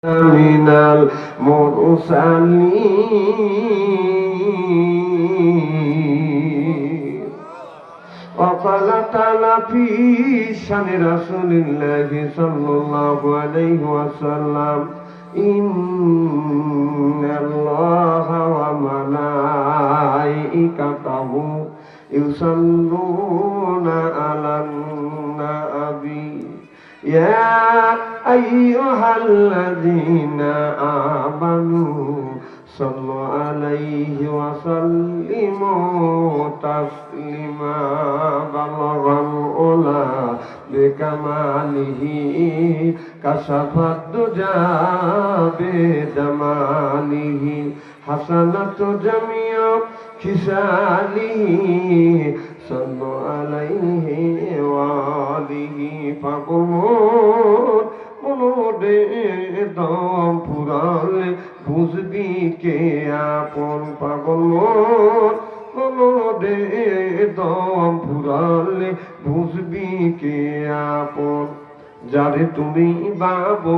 من المرسلين وقال تعالى في شأن رسول الله صلى الله عليه وسلم إن الله وملائكته يصلون على النبي يا أيها الذين آمنوا صلوا عليه وسلموا تسليما بلغ العلا بكماله كشف الدجى بجماله حسنت جميع خصاله صلوا عليه وآله فقول মনোরে দম ফুরালে বুঝবি কে আপন পাগল মনোরে দম ফুরালে বুঝবি কে আপন যারে তুমি বাবু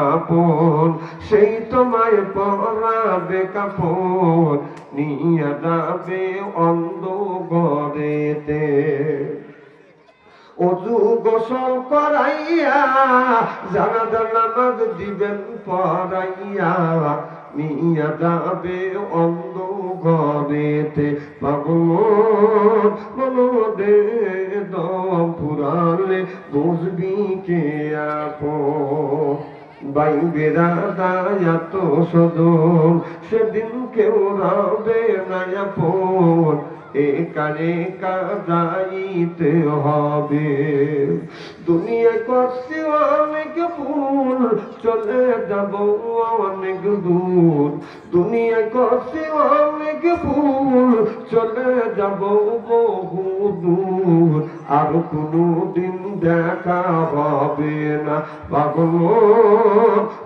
আপন সেই তোমায় পরাবে কাপড় নিয়ে যাবে অন্ধ ঘরেতে অজু গোসল করাইয়া জানাজা নামাজ দিবেন পড়াইয়া নিয়া যাবে অন্ধ ঘরেতে পাগল মনোরে দম ফুরালে বুঝবি কে আপন বাইবেরা দায়াত সদন সেদিন কেউ রবে না আপন একারে কাজাইতে হবে দুনিয়া করছি অনেক ভুল চলে যাব অনেক দূর দুনিয়া করছি অনেক ভুল চলে যাব বহু দূর আর কোনো দিন দেখা হবে না পাগল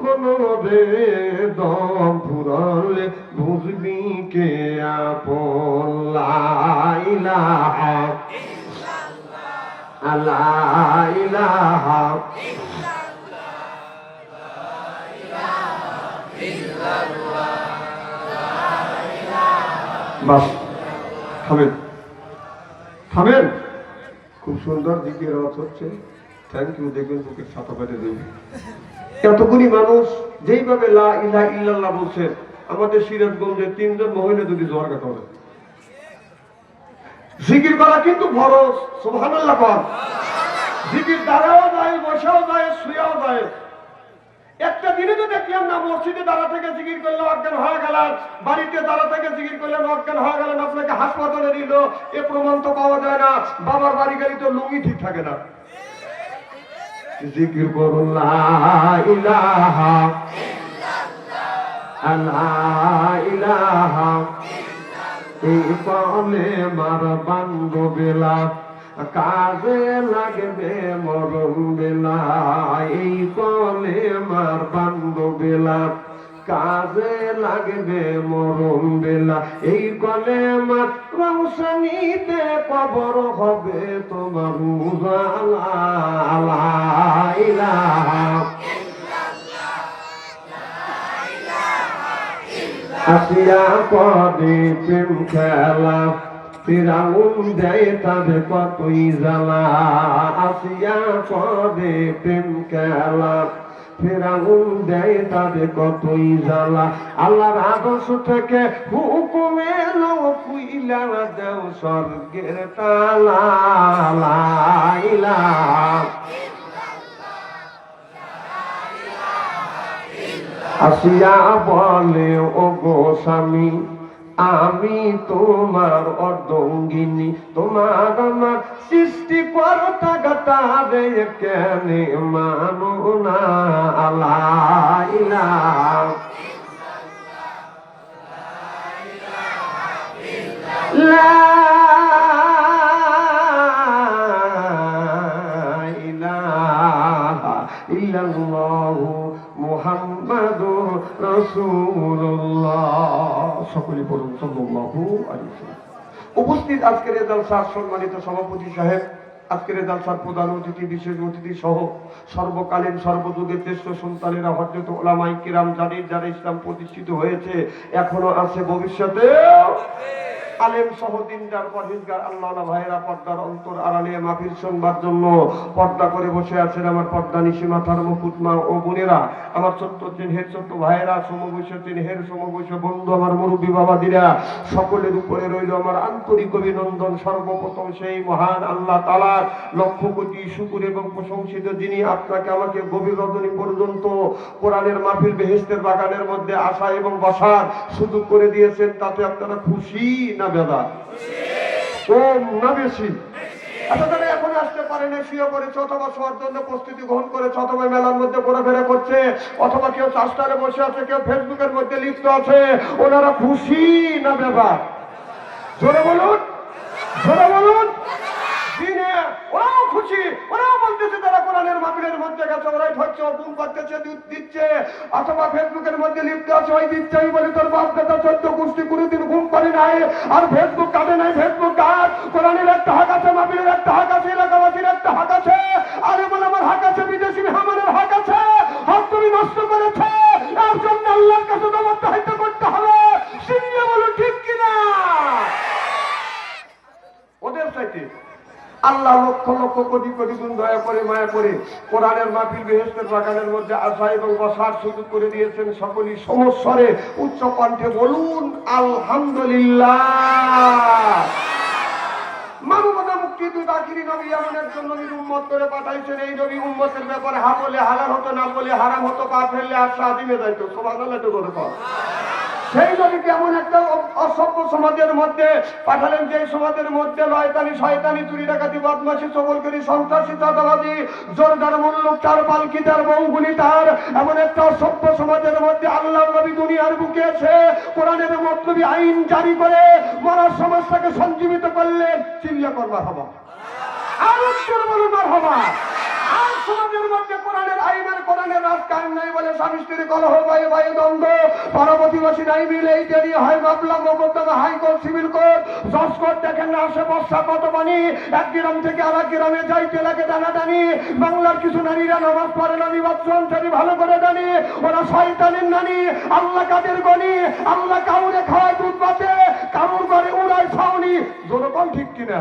মনোরে দম ফুরালে বুঝবি কে আপন লা ইলাহা ইল্লাল্লাহ লা ইলাহা ইল্লাল্লাহ বাস থামেন থামেন খুব সুন্দর জিকির হচ্ছে থ্যাংক ইউ দেখবেন বুকের ছাতা বেঁধে দেবে এতগুলি মানুষ যেইভাবে লা ইলাহা ইল্লাল্লাহ বলছেন আমাদের সিরাজগঞ্জে 3 জন মহিলা যদি জোয়ার কথা হবে জিকির করা কিন্তু ফরজ সুবহানাল্লাহ বল জিকির দাঁড়াও যায় বসাও যায় শুয়েও যায় একটা দিনে তো দেখলাম না মসজিদে দাঁড়া থেকে জিকির করলে অজ্ঞান হয়ে গেলেন বাড়িতে দাঁড়া থেকে জিকির করলে অজ্ঞান হয়ে গেলেন আপনাকে হাসপাতালে নিল এ প্রমাণ তো পাওয়া যায় না বাবার বাড়ি গেলে তো লুঙ্গি ঠিক থাকে না জিকির করুন লা ইলাহা ইল্লাল্লাহ লা ইলাহা এই পালে মার বান্ধবেলা কাজে লাগবে মরণ বেলা এই পালে মার বান্ধবেলা কাজে লাগবে মরণ বেলা এই কলে মার রৌশনীতে কবর হবে তোমার উজালা লা ইলাহা আসিয়া পদে প্রেম খেলা ফিরাউন দেয় তাদের কতই জ্বালা আসিয়া পদে প্রেম খেলা ফিরাউন দেয় তাদের কতই জ্বালা আল্লাহর আদর্শ থেকে হুকুম এলো কুইলা দেও স্বর্গের তালা লা ইলাহা আসিয়া বলে ও গো স্বামী আমি তোমার অর্ধঙ্গিনী তোমার আমার সৃষ্টি কর্তা গাতারে কেন মানো না লা ইলাহা লা ইলাহা ইল্লাল্লাহু মুহাম্মাদুর রাসূলুল্লাহ সকলে পড়ুন সাল্লাল্লাহু আলাইহি ওয়াসাল্লাম উপস্থিত আজকের এই জলসার সম্মানিত সভাপতি সাহেব আজকের জালসার প্রধান অতিথি, বিশেষ অতিথি সহ সর্বকালীন সর্বযুগের শ্রেষ্ঠ সন্তানেরা হযরত উলামায়ে কিরাম যারা ইসলাম প্রতিষ্ঠিত হয়েছে, এখনো আছে, ভবিষ্যতে আলেম সহ দিনদার পরহেজগার আল্লাহওয়ালা ভাইয়েরা পর্দার অন্তর আড়ালে মাহফিল শুনবার জন্য পর্দা করে বসে আছেন আমার পর্দা নিশি মাথার মুকুট মা ও বোনেরা, আমার ছোট্ট চিনহের ছোট্ট ভাইয়েরা, সমবয়স চিনহের সমবয়স বন্ধু, আমার মুরব্বী বাবাদিরা, সকলের উপরে রইল আমার আন্তরিক অভিনন্দন। সর্বপ্রথম সেই মহান আল্লাহ তাআলার লক্ষ কোটি শুকর এবং প্রশংসিত, যিনি আপনাকে আমাকে গভীর রজনী পর্যন্ত কোরআনের মাহফিল বেহেশতের বাগানের মধ্যে আসা এবং বসার সুযোগ করে দিয়েছেন। তাতে আপনারা খুশি না বেদা? কম না বেশি? আচ্ছা, তারা এখন আসতে পারে না, শুয়ে পড়েছে, অথবা শোয়ার জন্য প্রস্তুতি গ্রহণ করেছে, অথবা মেলার মধ্যে ঘোরাফেরা করছে, অথবা কেউ চাষটারে বসে আছে, কেউ ফেসবুকের মধ্যে লিপ্ত আছে, ওনারা খুশি না বেদা? জোরে বলুন, জোরে বলুন। দিনে ওরাও খুশি, ওরাও বলতেছে তারা কোরআনের মাহফিলের মধ্যে গেছে, ওরাই ধরছে, বুম করতেছে, দুধ দিচ্ছে, অথবা ফেসবুকের মধ্যে লিপ্ত আছে, ওই দিচ্ছে। আমি বলি তোর বাপ দাদা 14 গোষ্ঠী কোনোদিন ঘুম পারি নাই, আর ফেসবুক কাটে নাই, ফেসবুক কাট। কোরআনের একটা হাক আছে, মাহফিলের একটা হাক আছে, এলাকাবাসীর একটা হাক আছে, আর এমন আমার হাক আছে, বিদেশি মেহমানের হাক আছে। হক তুমি নষ্ট করেছে, এর জন্য আল্লাহর কাছে তোমার দায়িত্ব করতে হবে। সিনিয়া বলো ঠিক কিনা? ওদের চাইতে আল্লাহ লক্ষ লক্ষ কোটি কোটি গুণ দয়া করে মায়া করে কোরআনের মাহফিল বেহেশতের বাগানের মধ্যে আসা এবং বসার সুযোগ করে দিয়েছেন। সকলেই সমস্বরে উচ্চ কণ্ঠে বলুন আলহামদুলিল্লাহ। মানবতা মুক্তির দূত আখিরি নবী এমন একজন নবীর উম্মত করে পাঠাইছেন। এই নবী উম্মতের ব্যাপারে হা বলে হালাল হতো, না বলে হারাম হতো, পা ফেললে আর সাদিমে যাইতো। সুবহানাল্লাহ তো করে পাওয়া। সেই নবীকে এমন একটা অসভ্য সমাজের মধ্যে পাঠালেন, যে সমাজের মধ্যে লয়তানি, শয়তানি, চুরি ডাকাতি, বদমাশি, চগলখড়ি, সন্ত্রাসী, চাঁদাবাজি, জোরদার মুল্লুক, তার পালকি, তার বউগুলি, তার এমন একটা অসভ্য সমাজের মধ্যে আল্লাহর নবী দুনিয়ার বুকে এসে কোরআনের মতলবী আইন জারি করে মরার সমস্যাকে সঞ্জীবিত করলেন। চিল্লা করবার হবা, আর উত্তর বলুন হবা। আর সমাজের মধ্যে কোরআনের আইনের, কোরআনের রাজ কায়েম নাই বলে স্বামী স্ত্রী কলহ, ভাইয়ে ভাইয়ে দ্বন্দ্ব, পারবতীবাসী নাই মিলে এই দেরি হয়, মামলা মোকদ্দমা, হাইকোর্ট, সিভিল কোর্ট, জজ কোর্ট। দেখেন না আসে বর্ষা কত পানি, এক গ্রাম থেকে আর এক গ্রামে যাইতে লাগে টানাটানি। বাংলার কিছু নারীরা নামাজ পড়ে না, নিবাচনচারী ভালো করে জানি, ওরা শয়তানের নানি। আল্লাহ কাদের গনি, আল্লাহ কাউরে খাওয়ায় দুধ বাতে, কারুর ঘরে উড়ায় ছাউনি। যেরকম ঠিক কিনা?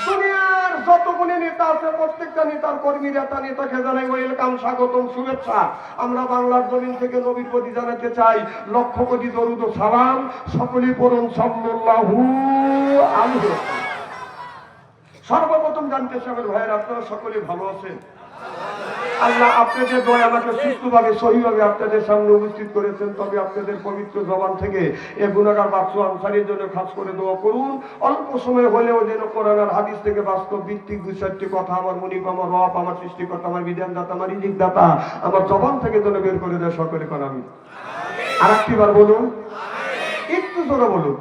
দুনিয়ার যত গুণী নেতা আছে, প্রত্যেকটা নেতার কর্মী নেতাকে জানাই ওয়েলকাম, স্বাগতম, শুভেচ্ছা। আমরা বাংলার জমিন থেকে নবীর প্রতি জানাতে চাই লক্ষ কোটি দরুদ ও সালাম। সকলেই পড়ুন সাল্লাল্লাহু আলাইহি। সর্বপ্রথম জানতে চাবেন ভাইয়ের, আপনারা সকলেই ভালো আছেন? আল্লাহ আপনাদের দয়া আমাকে সুস্থভাবে সহিভাবে আপনাদের সামনে উপস্থিত করেছেন। তবে আপনাদের পবিত্র জবান থেকে এ গুনাহগার বাচ্চু আনসারীর জন্য খাস করে দোয়া করুন। অল্প সময় হলেও যেন কোরআন আর হাদিস থেকে বাস্তব ভিত্তিক 2-4টি কথা আমার মুনিব, আমার রব, আমার সৃষ্টিকর্তা, আমার বিধানদাতা, আমার রিজিকদাতা আমার জবান থেকে যেন বের করে দেয় সকলে কোন আমি। আর একটিবার বলুন, একটু জোরে বলুন।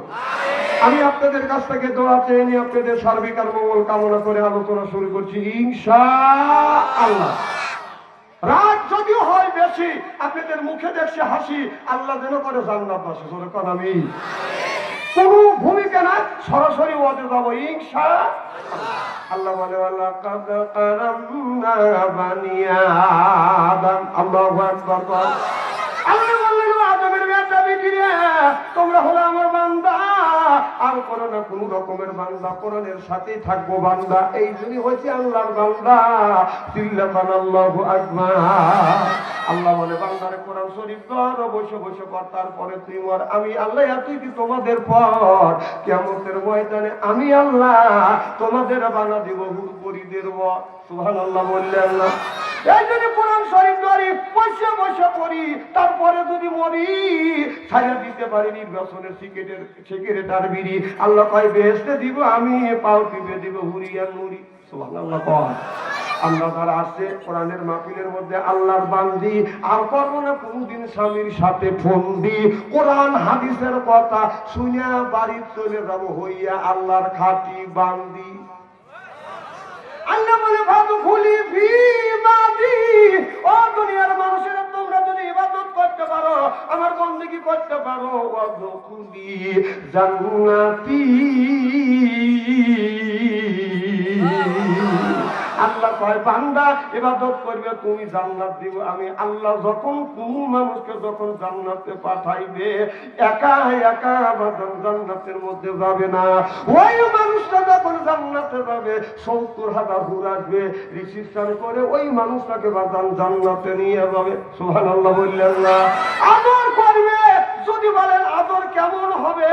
আমি আপনাদের কাছ থেকে দোয়া চেয়ে নিয়ে আপনাদের সার্বিক আর মঙ্গল কামনা করে আলোচনা শুরু করছি ইনশাআল্লাহ। রাত যদিও হয় বেশি, আপনাদের মুখে দেখছি হাসি, আল্লাহ যেন করে জান্নাতবাসী। জোরে কোন আমি। কোনো ভূমিকা না, সরাসরি ওয়াজে যাবো ইনশাআল্লাহ। আল্লাহ বলে ওয়ালাকাদ কারামনা বানি আদম। আল্লাহু আকবার। আল্লাহ বললেন আদমের বেটা বেটিরা, তোমরা হলো আমার বান্দা, আর করো না কোন রকমের বান্দা, কোরআনের সাথেই থাকবো বান্দা। এই জন্যই হয়েছে আল্লাহর বান্দা। চিল্লাবান আল্লাহু আকবার। আল্লাহ বলে বান্দারে কোরআন শরীফ ধরো, বসে বসে পড়, তারপরে তুই মর। আমি আল্লাহ এতই কি তোমাদের পর কিয়ামতের ময়দানে আমি আল্লাহ তোমাদের বানা দিব হুরপরিদের বর। সুবহানাল্লাহ বললেন না? এই জন্য কোরআন শরীফ ধরি, বসে বসে পড়ি, তারপরে যদি মরি ছাড়া দিতে পারি নির্বাচনের সিগারেটার বিড়ি। আল্লাহ কয় বেহেশতে দিব আমি, পাও টিপে দিব হুরিয়ান নুরি। সুবহানাল্লাহ কয়। আমরা যারা আছে কোরআনের মাহফিলের মধ্যে আল্লাহর বান্দি, আর করবো না কোনদিন স্বামীর সাথে ফন্দি। কোরআন হাদিসের কথা শুনিয়া বাড়ি চলে যাবো হইয়া আল্লাহর খাঁটি বান্দি। আল্লাহ বলে ভাদু খুলি ফি বাদি। ও দুনিয়ার মানুষেরা, তোমরা যদি ইবাদত করতে পারো, আমার বন্দেগী করতে পারো, ওয়াদখুলি জান্নাতি। আল্লাহ কয় বান্দা ইবাদত করবে তুমি জান্নাত দিব আমি আল্লাহ। যখন কোন মানুষকে যখন জান্নাতে পাঠাইবে একা একা বাজান জান্নাতের মধ্যে যাবে না, ওই মানুষটা যখন জান্নাতে যাবে 70,000 হুর আসবে রিসিপশন করে ওই মানুষটাকে বাজান জান্নাতে নিয়ে যাবে। সুবহানাল্লাহ বললেন না? আদর করবে। যদি বলেন আদর কেমন হবে,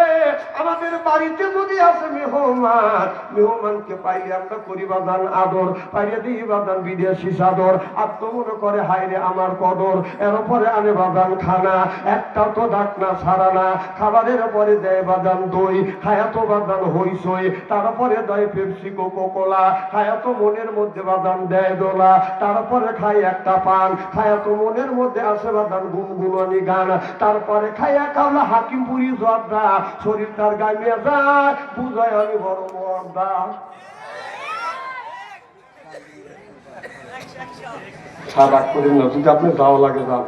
আমাদের বাড়িতে যদি আছে মেহমান, মেহমানকে পাইলে আমরা করি বাদান আদর, পাইলে দিই বাদান বিদেশি চাদর। আর তো মনে করে হাইরে আমার কদর, এর উপরে আনে বাদান খানা, একটা তো ডাকনা ছাড়া না। খাবারের পরে দেয় বাদান দই, হায়াতো বাদান হইসই, তারপরে দেয় পেপসি কোকো কোলা, হায়াতো মনের মধ্যে বাদান দেয় দোলা, তারপরে খাই একটা পান, হায়াতো মনের মধ্যে আছে বাদান গুনগুনানি গান, তারপরে খাইয়া খাওয়া হাকিমপুরি জর্দা, শরীর তার গাইয়ে যায় বুঝায় আমি বড় মর্দা। সারা করেন না, যদি আপনি যাওয়া লাগে যান,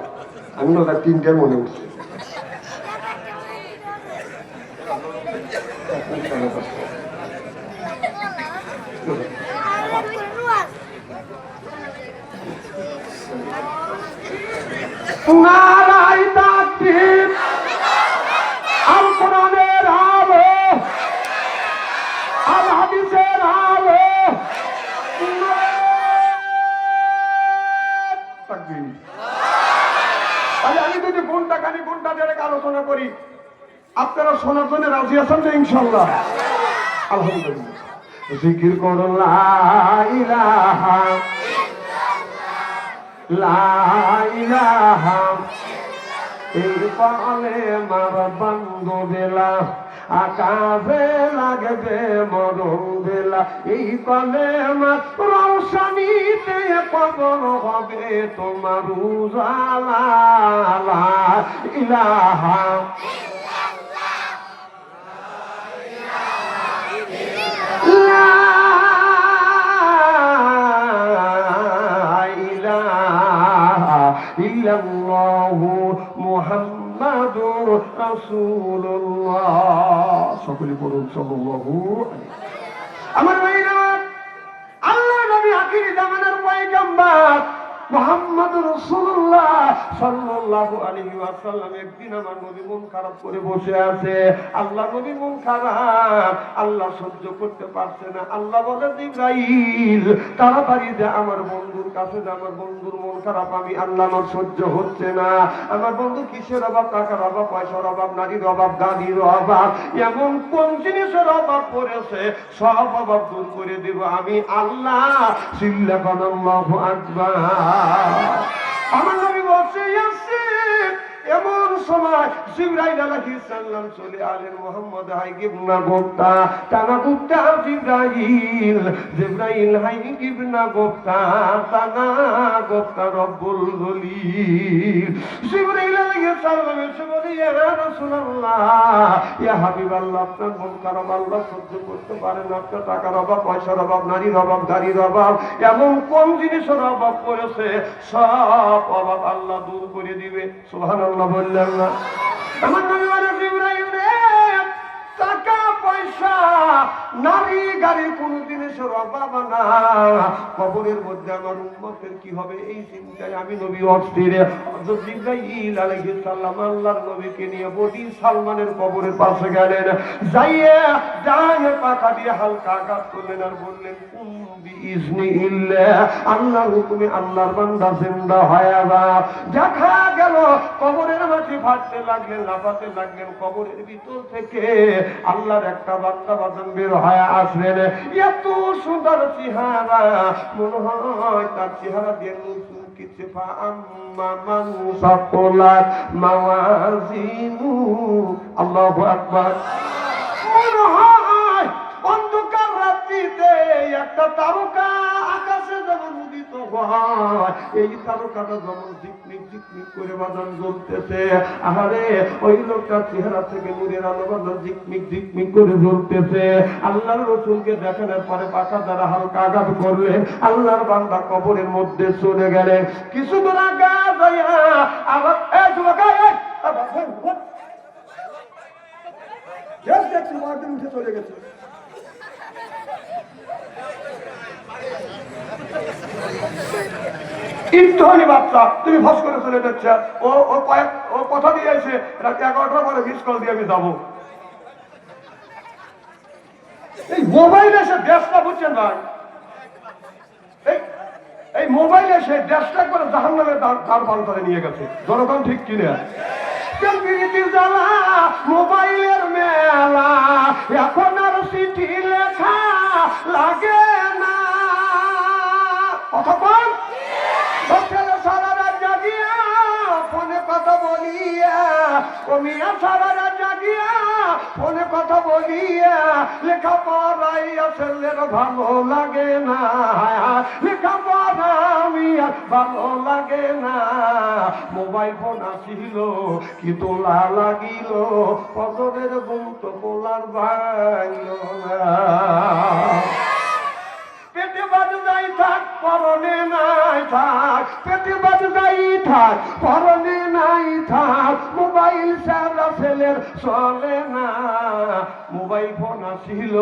আমি না 3টায় মনে উঠছি। নারাই তাকবীর, আল কোরআনের আলো, আল হাদিসের আলো, তাকবীর। তাহলে আমি যদি ঘন্টা খানি ঘন্টা দেড়েক আলোচনা করি, আপনারা শোনার জন্য রাজি আছেন তো ইনশাল্লাহ? আলহামদুলিল্লাহ। জিকির করুন লা ইলাহা লা ইলাহা, এই পালে মার বন্ধু বেলা আকাশে লাগবে মরণ বেলা, এই কলে মার রৌশনীতে কবর হবে তোমার উজালা। লা ইলাহা ইল্লাল্লাহু মুহাম্মাদুর রাসূলুল্লাহ। সকলে বলুন সাল্লাল্লাহু আলাইহি। আমার ভাইরা, আল্লাহ নবী আখির জামানার পয়গম্বর মুহাম্মদুর রাসূলুল্লাহ সাল্লাল্লাহু আলাইহি ওয়াসাল্লাম একদিন আমার নবী মন খারাপ করে বসে আছে। আল্লাহ নবী মন খারাপ, আল্লাহ সহ্য করতে পারছে না। আল্লাহ বলে জিবরাইল তাড়াতাড়ি যা আমার বন্ধুর কাছে যা, আমার বন্ধুর মন খারাপ, আমি আল্লাহ আমার সহ্য হচ্ছে না। আমার বন্ধু কিসের অভাব, টাকার অভাব, পয়সার অভাব, নারীর অভাব, গাড়ির অভাব, এমন কোন জিনিসের অভাব পড়েছে সব অভাব দূর করে দেব আমি আল্লাহ। চিল্লাবেন আল্লাহু আকবার। আমার নবী বলছে এমন সময় জিবরাইল আলাইহিস সালাম চলে আলেন। মুহাম্মদ হাই গিবনা গোপ্তা টানা গোপ্তা জিবরাইল, জিবরাইল হাই গিবনা গোপ্তা টানা গোপ্তা রব্বুল জলিল। জিবরাইল আলাইহিস সালাম এসে বলে ইয়া রাসূলুল্লাহ, ইয়া হাবিবাল্লাহ, আপনার মন খারাপ আল্লাহ সহ্য করতে পারেন না। আপনার টাকার অভাব, পয়সার অভাব, নারীর অভাব, গাড়ির অভাব, এমন কোন জিনিসের অভাব পড়েছে সব অভাব আল্লাহ দূর করে দিবে। সুবহানাল্লাহ বললেন না? আমার নবী বলে জিবরাইল রে, টাকা পয়সা নারী গাড়ি কোন জিনিসের অভাব না, কবরের মধ্যে আমার উম্মতের কি হবে এই চিন্তায় আমি নবী অস্থির। জিবরাইল আলাইহিস সালাম আল্লাহর নবীকে নিয়ে বডি সালমানের কবরের পাশে গেলেন। যাইয়ে ডানে পাখা দিয়ে হালকা আঘাত করলেন আর বললেন কুম বিইজনিল্লাহ, আল্লাহর হুকুমে আল্লাহর বান্দা জিন্দা হয়ে যা। দেখা গেল কবরের মাটি ফাটতে লাগলেন, লাফাতে লাগলেন। কবরের ভিতর থেকে আল্লাহর একটা বান্দা বাজান বের হয়ে আসলেন। এত সুন্দর চেহারা, মনে হয় তার চেহারা দিয়ে নতুন কিছু। আল্লাহু আকবার। মনে হয় অন্ধকার রাত্রিতে একটা তারকা আকাশে যেমন উদিত হয়, এই তারকাটা যেমন ঝিকমিক ঝিকমিক করে বাজান জ্বলতেছে। আহারে ওই লোকটার চেহারা থেকে নূরের আলো বাজান ঝিকমিক ঝিকমিক করে জ্বলতেছে। আল্লাহর রাসূলকে দেখানোর পরে পাখা দ্বারা হালকা আঘাত করলেন। আল্লাহর বান্দা কবরের মধ্যে চলে গেলেন। কিছু দূর আগে আবার উঠে চলে গেছে। ইন্দ্রহানি বাচ্চা তুমি ভস করে চলে যাচ্ছে। ও কথা দিয়েছে রাতে 11টার পরে মিস কল দিয়ে আমি যাবো। এই মোবাইল এসে দেশটা বুঝছেন ভাই, এই মোবাইল এসে দেশটা করে জাহান্নামের দ্বার পাল্টারে নিয়ে গেছে। জনগণ ঠিক কিনা? মোবাইলের মেলা, এখন আর চিঠি লেখা লাগে না। কতক্ষণ সারা রাত জাগিয়া ফোনে কথা বলিয়া, কমিয়া সারা রাত জাগিয়া ফোনে কথা বলিয়া, লেখাপড়াইয়া ছেলের ভালো লাগে না, লেখাপড়া আমি আর ভালো লাগে না। মোবাইল ফোন আসিল কি তোলা লাগিল, ফজরের ঘুম তো তোলার ভাইল না। পেটে বাদ যাই থাক পরনে নাই থাক, পেটে বাদ যাই থাক পরনে নাই থাক, মোবাইল সারা ছেলের চলে না। মোবাইল ফোন আসিল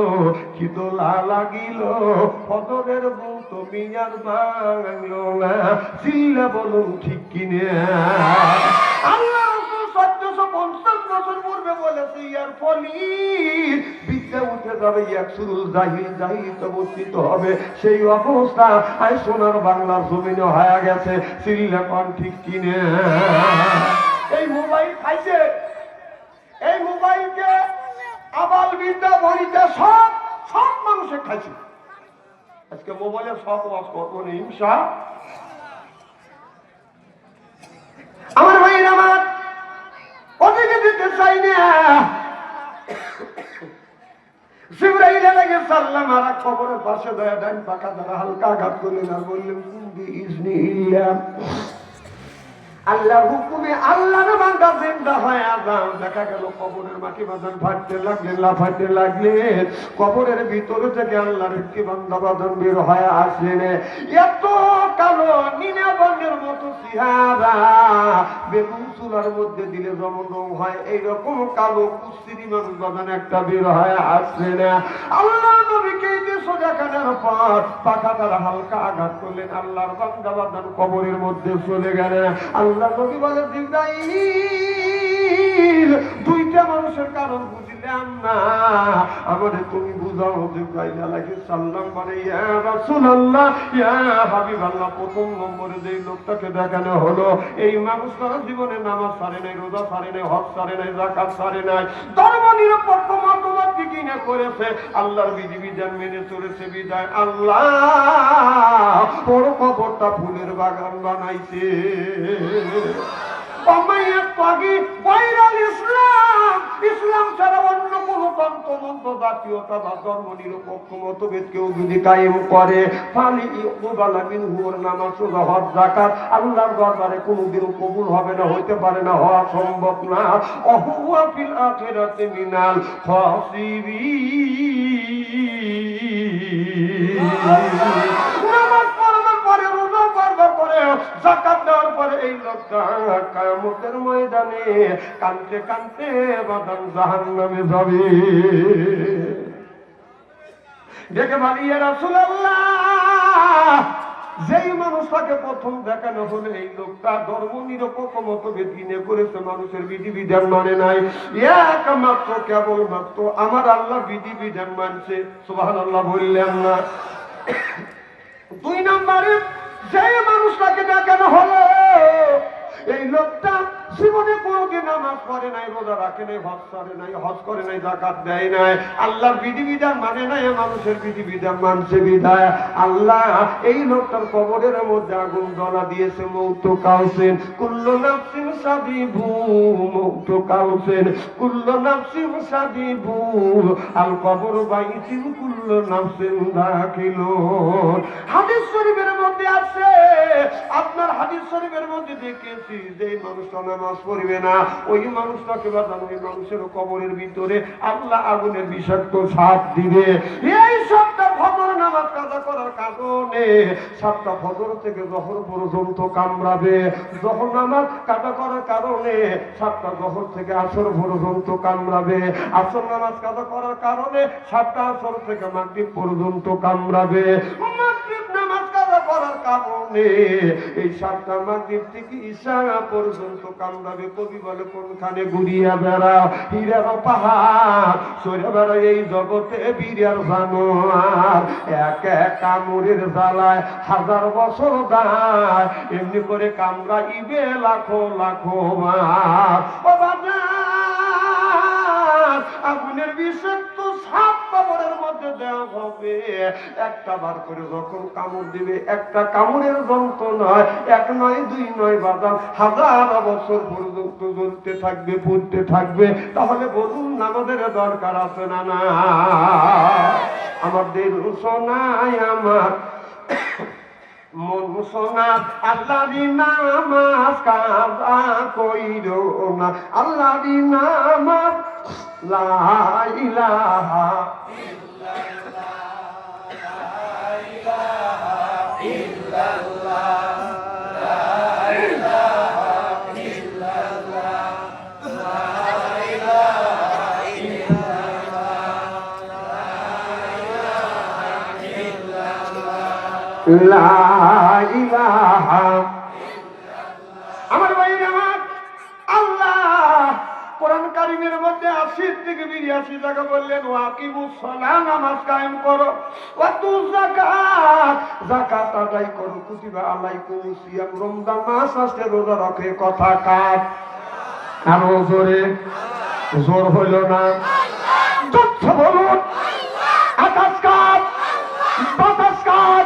কি দোলা লাগিল, ফজরের ঘুম তুমি আর ভাঙল না। চিল্লা বলুন ঠিক কিনে? আল্লাহ 1450 বছর পূর্বে বলেছে ইয়ার ফলির বিদ্যা উঠে যাবে, ইয়াকসুরুল জাহিল জাহিল অবস্থিত হবে। সেই অবস্থা আজ সোনার বাংলার জমিনে হয়ে গেছে। চিল্লা কোন ঠিক কিনে? এই মোবাইল খাইছে, এই মোবাইলকে আবাল বিদ্যা বনিতা সব সব মানুষে খাইছে। আজকে মোবাইলের সব ওয়াজ করবো না হিংসা। আমার ভাইয়ের আমার ওদিকে দিতে চাই না। জিবরাইল আলাইহিস সালাম আর কবরের পাশে দয়া ডান পাকা দ্বারা হালকা আঘাত করলেন আর বললেন বিইজনিল্লাহ, আল্লাহর হুকুমে আল্লাহর বান্দা জিন্দা হয়ে যাও। দেখা গেল কবরের মাটি বাঁধান ফাটতে লাগলেন, লাফাইতে লাগলেন। কবরের ভিতরে থেকে আল্লাহর একটি বান্দা বাঁধান বের হয়ে আসলেন। এত কালো নীলা বর্ণের মতো চেহারা, বেগুন চুলার মধ্যে দিলে যেমন রং হয় এইরকম কালো কুস্তিরি মানুষ বাঁধান একটা বের হয়ে আসলেন। আল্লাহ নবীকে দেশে দেখানোর পর পাখা দ্বারা হালকা আঘাত করলেন, আল্লাহর বান্দা বাঁধান কবরের মধ্যে চলে গেলেন। আল্লাহ নবী বলে জিবরাইল দুইটা মানুষের কারণ বুঝলাম না, আমাদের তুমি বুঝাও। জিবরাইল আলাইহিস সালাম বলে ইয়া রাসূলুল্লাহ, ইয়া হাবিবাল্লাহ, প্রথম নম্বরে যেই লোকটাকে দেখানো হলো এই মানুষটা জীবনে নামাজ ছাড়ে নাই, রোজা ছাড়ে নাই, হজ ছাড়ে নাই, যাকাত ছাড়ে নাই, ধর্ম নিরপেক্ষ মতবাদ কিনে করেছে, আল্লাহর বিধিবিধান মেনে চলেছে। বিদায় আল্লাহ বড় কবরটা ফুলের বাগান বানাইছে। ইসলাম ছাড়া অন্য কোন তন্ত্র জাতীয়তা বা ধর্ম নিরপেক্ষ মতভেদ কেউ যদি কায়েম করে, নামাজ রোজা হজ যাকাত আল্লাহর দরবারে কোনদিন কবুল হবে না, হইতে পারে না, হওয়া সম্ভব না। অহুয়া ফিল আখিরাতি মিনাল খাসিরিন। নামাজ পড়ার পরে রোজা করবার পরে যাকাত দেওয়ার পরে এই লোকটা কিয়ামতের ময়দানে কাঁদতে কাঁদতে বাদান জাহান্নামে যাবে। দেখে বলি ইয়া রাসূলুল্লাহ, যেই মানুষটাকে প্রথম দেখানো হলো এই লোকটা ধর্ম নিরপেক্ষ মতভেদ কিনে করেছে, মানুষের বিধিবিধান মানে নাই, একমাত্র কেবলমাত্র আমার আল্লাহ বিধিবিধান মানছে। সুবহানাল্লাহ বললেন না? দুই নম্বরে যে মানুষটাকে দেখানো হলো এই লোকটা জীবনে কোনোদিন নামাজ পড়ে নাই, রোজা রাখে নাই, হজ করে নাই, হজ করে নাই, যাকাত দেয় নাই, আল্লাহর বিধিবিধান মানে নাই, মানুষের বিধিবিধান মানছে। বিধায় আল্লাহ এই লোকটার কবরের মধ্যে আগুন জ্বলা দিয়েছে। মৌত কাউসেন কুল্লু নাফসিন সাদিবু, মৌত কাউসেন কুল্লু নাফসিন সাদিবু, আল কবর বাইতিন কুল্লু নাফসিন দাখিলুন। হাদিস শরীফের মধ্যে আছে, আপনার হাদিস শরীফের মধ্যে দেখেছি যে মানুষটা নামাজ পড়বে না ওই মানুষটাকে বাঁধানো, ওই মানুষের কবরের ভিতরে আল্লাহ আগুনের বিষাক্ত সাপ দিবে। এই সবটা ফজর নামাজ কাজা করার কারণে 7টা ফজর থেকে জোহর পর্যন্ত কামড়াবে, জোহর নামাজ কাজা করার কারণে 7টা জোহর থেকে আসর পর্যন্ত কামড়াবে, আসর নামাজ কাজা করার কারণে 7টা আসর থেকে মাগরিব পর্যন্ত কামড়াবে, মাগরিব নামাজ কাজা করার কারণে এই 7টা মাগরিব থেকে ঈশা পর্যন্ত কামড়াবে। কবি বলে কোনখানে ঘুরিয়া বেড়াও হীরের পাহাড়, সরে বেড়া এই জগতে বীরের জানোয়ার, এক এক কামড়ের জ্বালায় 1000 বছর দায়, এমনি করে কামড়াইবে লাখো লাখো মার। ও বাবা, আগুনের বিষাক্ত সাপ কামড়ের মধ্যে দেওয়া হবে, একটা বার করে যখন কামড় দিবে, একটা কামড়ের যন্ত্রণায় 1 নয় 2 নয় বাদাম 1000 বছর পর্যন্ত জ্বলতে থাকবে, পুড়তে থাকবে। তাহলে বলুন আমাদের দরকার আছে না? না, আমাদের সোনায় আমার মন সোনা আল্লাহরি নামাজ কাজা কইরো না, আল্লাহরি নামাজ লা ইলাহা লা ইলাহা। আমার ভাইরা আমার, আল্লাহ কোরআন কারীমের মধ্যে 80 থেকে 82 জায়গা বললেন ওয়াকিমুস সালাহ, নামাজ কায়েম করো, ওয়াতুজ যাকাত, যাকাত আদায় করো, কুতিবা আলাইকুমুস সিয়াম, রমজান মাস আসলে রোজা রাখে। কথা কার? আরো জোরে, জোর হইল না, যুদ্ধ বলুন। আকাশ কার? বাতাস কার?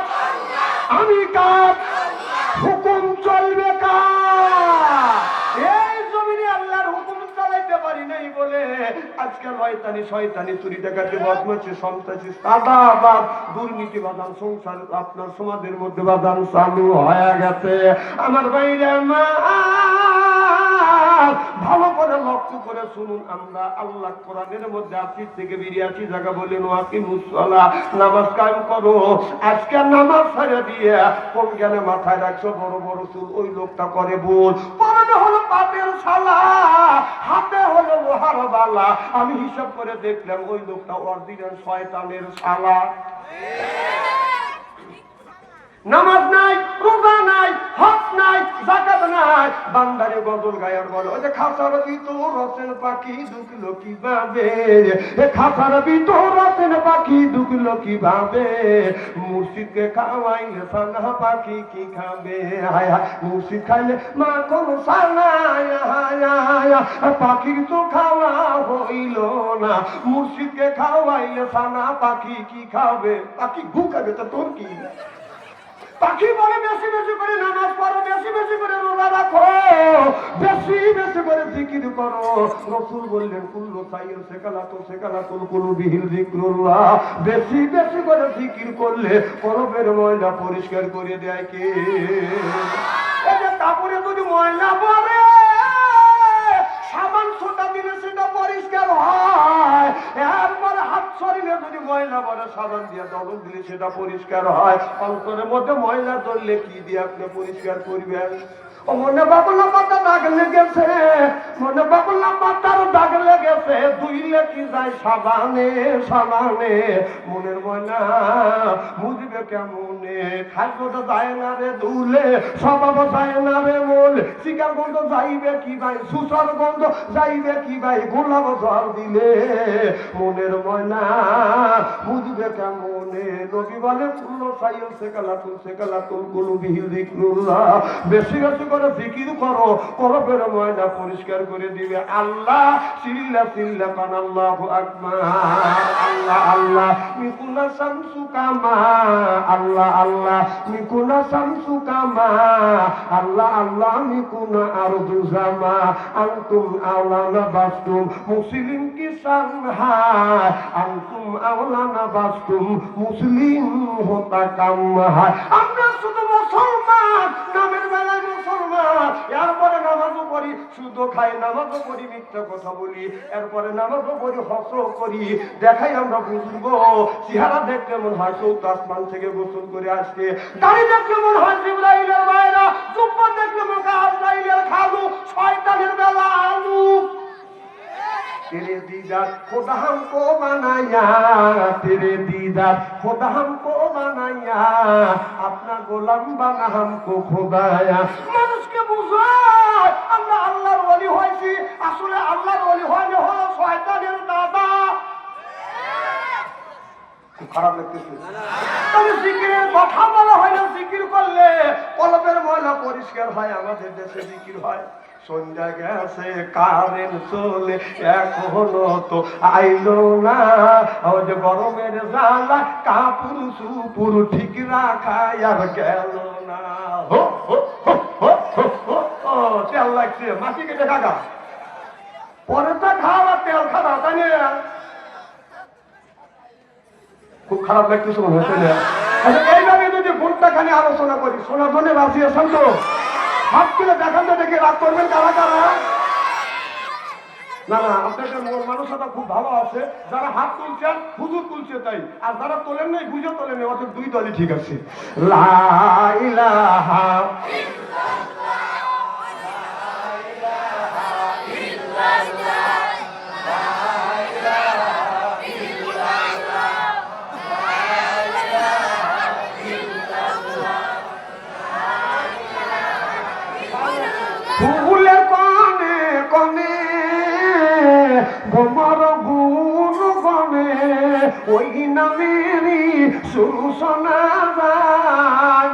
আমি কার? হুকুম চলবে কার? এই জমিনে আল্লাহর হুকুম চালাইতে পারি নাই বলে আজকে শয়তানি শয়তানি চুরি ডাকাতি বদমাশি সন্ত্রাসী সাদাবাদ দুর্নীতি বাদান সংসার আপনার সমাজের মধ্যে বাদান চালু হয়ে গেছে। আমার ভাইরা মা, ভালো করে লক্ষ্য করে শুনুন, আমরা আল্লাহ কোরআনের মধ্যে 80 থেকে 82 জায়গা বলেন ওয়াকিমুস সালাহ, নামাজ কায়েম করো। আজকে নামাজ ছেড়ে দিয়ে কোন জ্ঞানে মাথায় রাখছো বড় বড় চুল, ওই লোকটা করে ভুল, পরনে হলো পাটের শালা, হাতে হলো লোহার বালা। আমি হিসাব করে দেখলাম ওই লোকটা অরিজিনাল শয়তানের শালা। নামাজ নাই, রোজা নাই, হজ নাই, যাকাত নাই, বান্দারে গজল গায়ার বলে ওই যে খাসার ভিতর রতেন পাখি ঢুকলো কিভাবে, এ খাসার ভিতর রতেন পাখি ঢুকলো কিভাবে, মুর্শিদকে খাওয়াইলে সানা পাখি কি খাবে, হায় হায় মুর্শিদ খাইলে মা কোন সানা, পাখির তো খাওয়া হইল না, মুর্শিদকে খাওয়াইলে সানা পাখি কি খাবে, পাখি গু খাবে তো তোর কি? পাখি বলে বেশি বেশি করে নামাজ পড়ো, বেশি বেশি করে রোজা রাখো, বেশি বেশি করে জিকির করো। রাসূল বললেন কুল্লু সাইয়্যিদ সেকালাতুল কুলুবিহিল যিকরুল্লাহ, বেশি বেশি করে জিকির করলে কলবের ময়লা পরিষ্কার করে দেয় কে? এই যে কাপড়ে যদি ময়লা পড়ে সাবান সোটা দিলে সেটা পরিষ্কার হয়, এরপরে হাত শরীরে যদি ময়লা পড়ে সাবান দিয়ে দলন দিলে সেটা পরিষ্কার হয়। অন্তরের মধ্যে ময়লা ধরলে কি দিয়ে আপনি পরিষ্কার করবেন? ও মনে বাবুলা পাতা দাগ লেগেছে, মনে বাবুলা পাতার দাগ লেগেছে, ধুইলে কি যায় সাবানে সাবানে, মনের ময়লা মুজবে কেমনে? খাদ্যটা যায় না রে ধুলে, স্বভাব যায় না রে মূল, শিকার গন্ধ যাইবে কি ভাই, সুসার গন্ধ যাইবে কি ভাই, গোলাপ জল দিলে মনের ময়লা মুজবে কেমনে? নবী বলে কুল্লু সাইয়্যিদ সেকালাতুল কুলুবিহিল যিকরুল্লাহ, বেশি বেশি করে জিকির করো, কলবের ময়লা পরিষ্কার করে দিবে আল্লাহ। সিল্লা সিল্লা কান আল্লাহু আকবার, আল্লাহ আল্লাহ মিকুনা শামসু কামা, আল্লাহ আল্লাহ মিকুনা শামসু কামা, আল্লাহ আল্লাহ মিকুনা আরদু জামা, আনতুম আওলানা বাসতুম মুসলিম কি সানহায়, আনতুম আওলানা বাসতুম মুসলিম হোতা কাম হায়। আমরা শুধু মুসলমান, নামের বেলায় মুসলমান, এরপরে নামাজও পড়ি, শুধু খাই, নামাজও পড়ি, মিথ্যা কথা বলি, এরপরে নামাজও পড়ি, হজও করি, দেখাই আমরা বুঝবো। চেহারা দেখলে মনে হয় চৌদ্দ আসমান থেকে গোসল করে আসছে, দাড়ি দেখলে মনে হয় জিবরাইলের বাইরা, জুব্বা দেখলে মনে হয় আজরাইলের খালু, শয়তানের বেলা আলু। तेरे दीदार खुदा हमको बनाया, तेरे दीदार खुदा हमको बनाया, अपना गोलाम बना हमको खुदाया। মানুষকে বুঝায় আমরা আল্লাহর ওলি হয়েছি, আসলে আল্লাহর ওলি হয়নি হলো শয়তানের দাদা। খারাপ লাগতেছে? তবে জিকিরের কথা বলা হয় না, জিকির করলে কলবের ময়লা পরিষ্কার হয়। আমাদের দেশে জিকির হয়, সন্ধ্যা গেছে কারেন্ট চলে এখনো তো আইলো না, ওই যে গরমের জ্বালা কাপড় সুপুর ঠিক রাখা আর গেল না। হো হো হো হো হো হো, তেল লাগছে, মাটি কেটে খাগা, পরে তো খাওয়া তেল খাওয়া, তাই না? খুব খারাপ লাগতেছে মনে হচ্ছে না? এইভাবে যদি ঘন্টাখানি আলোচনা করি, শোনার জন্য রাজি আছেন তো? হাত তুলে দেখান তো, দেখে রাগ করবেন কারা কারা? না না, আপনাদের মানুষটা খুব ভালো আছে, যারা হাত তুলছেন হুজুর তুলছে তাই, আর যারা তোলেন নাই বুঝে তোলেন, অর্থাৎ দুই দলই ঠিক আছে। লা ইলাহা ফুলের কনে কনে ভ্রমর গুণ গনে, ওই নামেরই শুরু শোনা যায়।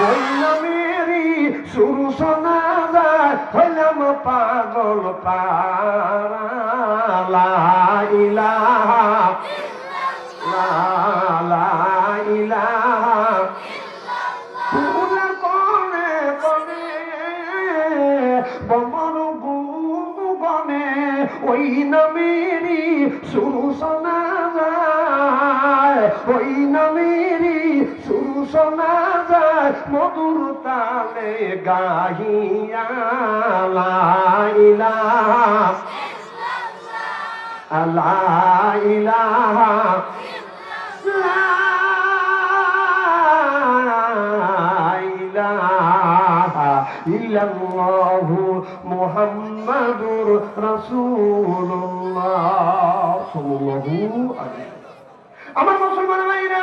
ওই নামেরই শুরু শোনা যায়, হইলাম পাগল পারা। লা ইলাহা লা ইলাহা ফুলের কনে কনে ভ্রমর গুণ গনে, ওই নামেরই শুরু শোনা যায়, ওই নামেরই শুরু শোনা যায়, মধুর তালে গাহিয়া। লা ইলাহা লা ইলাহা লা ইলাহা ইল্লাল্লাহু মুহাম্মাদুর রাসূলুল্লাহ সাল্লাল্লাহু আলাইহি। আমার মুসলমান ভাইরা,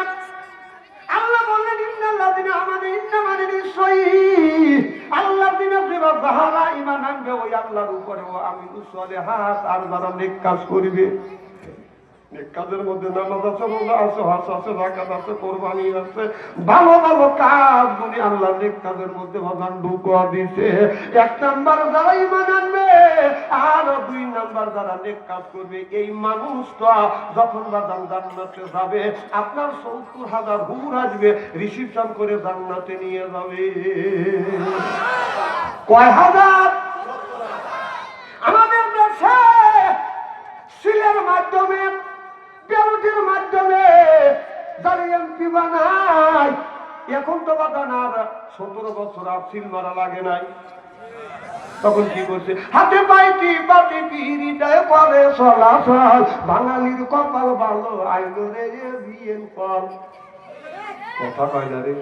আল্লাহ বললেন ইন্নাল্লাযিনা আমানু, ইন্না মানে নিশ্চয়ই আল্লাযিনা যারা ঈমান আনবে ওই আল্লাহর উপরে, ও আমিলুস সালিহাত, আর যারা নেক কাজ করবে। নেক কাজের মধ্যে নামাজ আছে, রোজা আছে, হজ আছে, যাকাত আছে, কুরবানি আছে, ভালো ভালো কাজগুলি আল্লাহ নেক কাজের মধ্যে ভগবান ঢুকিয়ে দিয়েছে। এক নাম্বার যারা ঈমান আনবে, আর দুই নাম্বার যারা নেক কাজ করবে, এই মানুষটা যখন বাদাম জান্নাতে যাবে, আপনার ৭০,০০০ হুর আসবে, রিসিপশন করে জান্নাতে নিয়ে যাবে। কয় হাজার? আমাদের দেশে সিলের মাধ্যমে, ব্যালটের মাধ্যমে যারা এমপি বানায়, এখন তো বাদান আর ১৭ বছর আর সিল মারা লাগে নাই, তখন কি করছে? হাতে পাইটি পাটি পিড়িটায় করে চলাচল, বাঙালির কপাল ভালো, আইলো রে বিয়ের পর। কথা কয় না রে,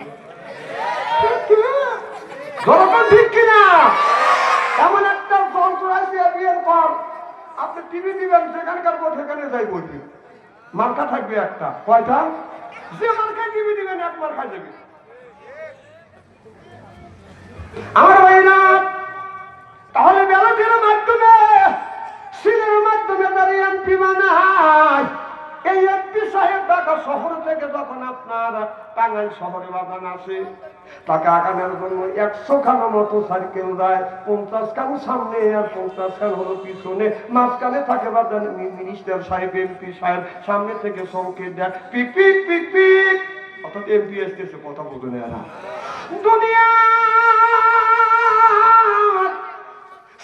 ঠিক কিনা? এমন একটা যন্ত্র আছে বিয়ের পর, আপনি টিভি দিবেন, সেখানকার পর সেখানে যাই বলবেন, মার্কা থাকবে একটা। কয়টা? যে মার্কায় টিভি দিবেন এক মার্কায় দেবে। আমার ভাইরা, তাহলে ব্যালটের মাধ্যমে, সিলের মাধ্যমে দাঁড়িয়ে এমপি বানায়, এই এমপি সাহেব ঢাকা শহর থেকে যখন আপনার টাঙ্গাইল শহরে বাগান আসে, তাকে আগানোর জন্য ১০০ খানা মতো সাইকেল যায়, ৫০ খান সামনে আর ৫০ খান হলো পিছনে, মাঝখানে থাকে বাগান মিনিস্টার সাহেব, এমপি সাহেব, সামনে থেকে সংকেত দেয় পিক পিক পিক পিক, অর্থাৎ এমপি আসতেছে, কথা বলতে নেয় না। দুনিয়া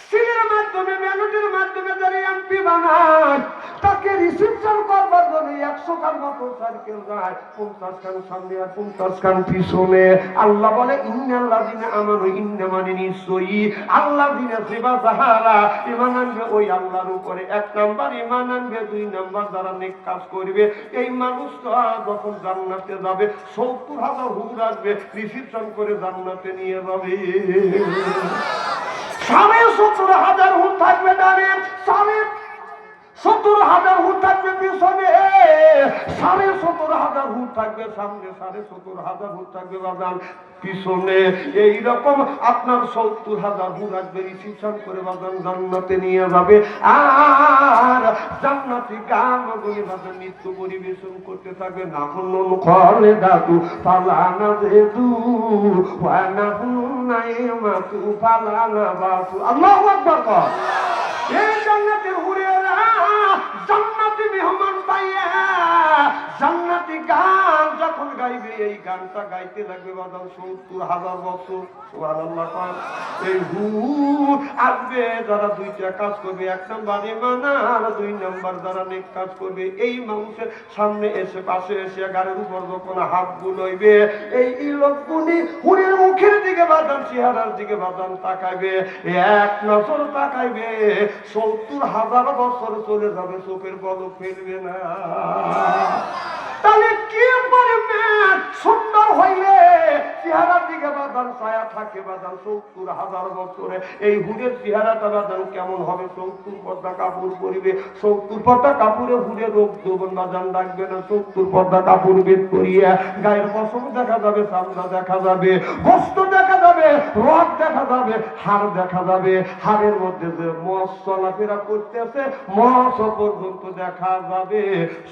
সিলের মাধ্যমে, ব্যালটের মাধ্যমে যারা এমপি বানায়, তাকে রিসিপশন করবার জন্য ১০০ খান মতো সাইকেল যায়, ৫০ খান সামনে আর ৫০ খান পিছনে। আল্লাহ বলে ইন্নাল্লাযিনা আমানু, ইন্না মানে নিশ্চয়ই আল্লাযিনা যারা ঈমান আনবে ওই আল্লাহর উপরে, এক নাম্বার ঈমান আনবে, দুই নাম্বার যারা নেক কাজ করবে, এই মানুষটা যখন জান্নাতে যাবে ৭০,০০০ হুর আসবে, রিসিপশন করে জান্নাতে নিয়ে যাবে। ৭০,০০০ হুর থাকবে ডানে, 70,000 হুট থাকবে পিছনে, 70,500 হুট থাকবে সামনে, 70,500 হুট থাকবে বাজান পিছনে। এইরকম আপনার 70,000 হুট আসবে রিসিপশন করে বাজান জান্নাতে নিয়ে যাবে। আর জান্নাতি গান গুলি বাজান নৃত্য পরিবেশন করতে থাকবে। নাহুন খলে দাদু ফালানা দেদু ওয়ানাহুন নাইমাতু ফালানা বাতু। আল্লাহু আকবার। এই জান্নাতের হুরেরা জান্নাতি মেহমান পাইয়া জান্নাতি গান যখন গাইবে, এই গানটা গাইতে লাগবে বাজান 70,000 বছর। সুবহানাল্লাহ। এই হুর আসবে যারা দুইটা কাজ করবে, 1 নাম্বার ঈমান আর 2 নাম্বার যারা নেক কাজ করবে। এই মানুষের সামনে এসে পাশে এসে গাড়ির উপর যখন হাত বুলাইবে, এই লোকগুলি হুরের মুখের দিকে বাজান, চেহারার দিকে বাজান তাকাইবে, এক নজর তাকাইবে, 70,000 বছর চলে যাবে, চোখের পলক ফেলবে না। তাহলে কি পরিমাণ সুন্দর হইলে চেহারার দিকে বাদান ছায়া থাকে বাদান 70,000 বছরে। এই হুরের চেহারাটা বাদান কেমন হবে? 70 পর্দা কাপড় পরিবে, 70 পর্দা কাপড়ে হুরে রোগ যৌবন বাদান রাখবে না। 70 পর্দা কাপড় বেদ করিয়া গায়ের পশম দেখা যাবে, চামড়া দেখা যাবে, গোস্ত দেখা যাবে, রক দেখা যাবে, হাড় দেখা যাবে। হাড়ের মধ্যে যে মস চলাফেরা করতেছে, মস পর্যন্ত দেখা যাবে।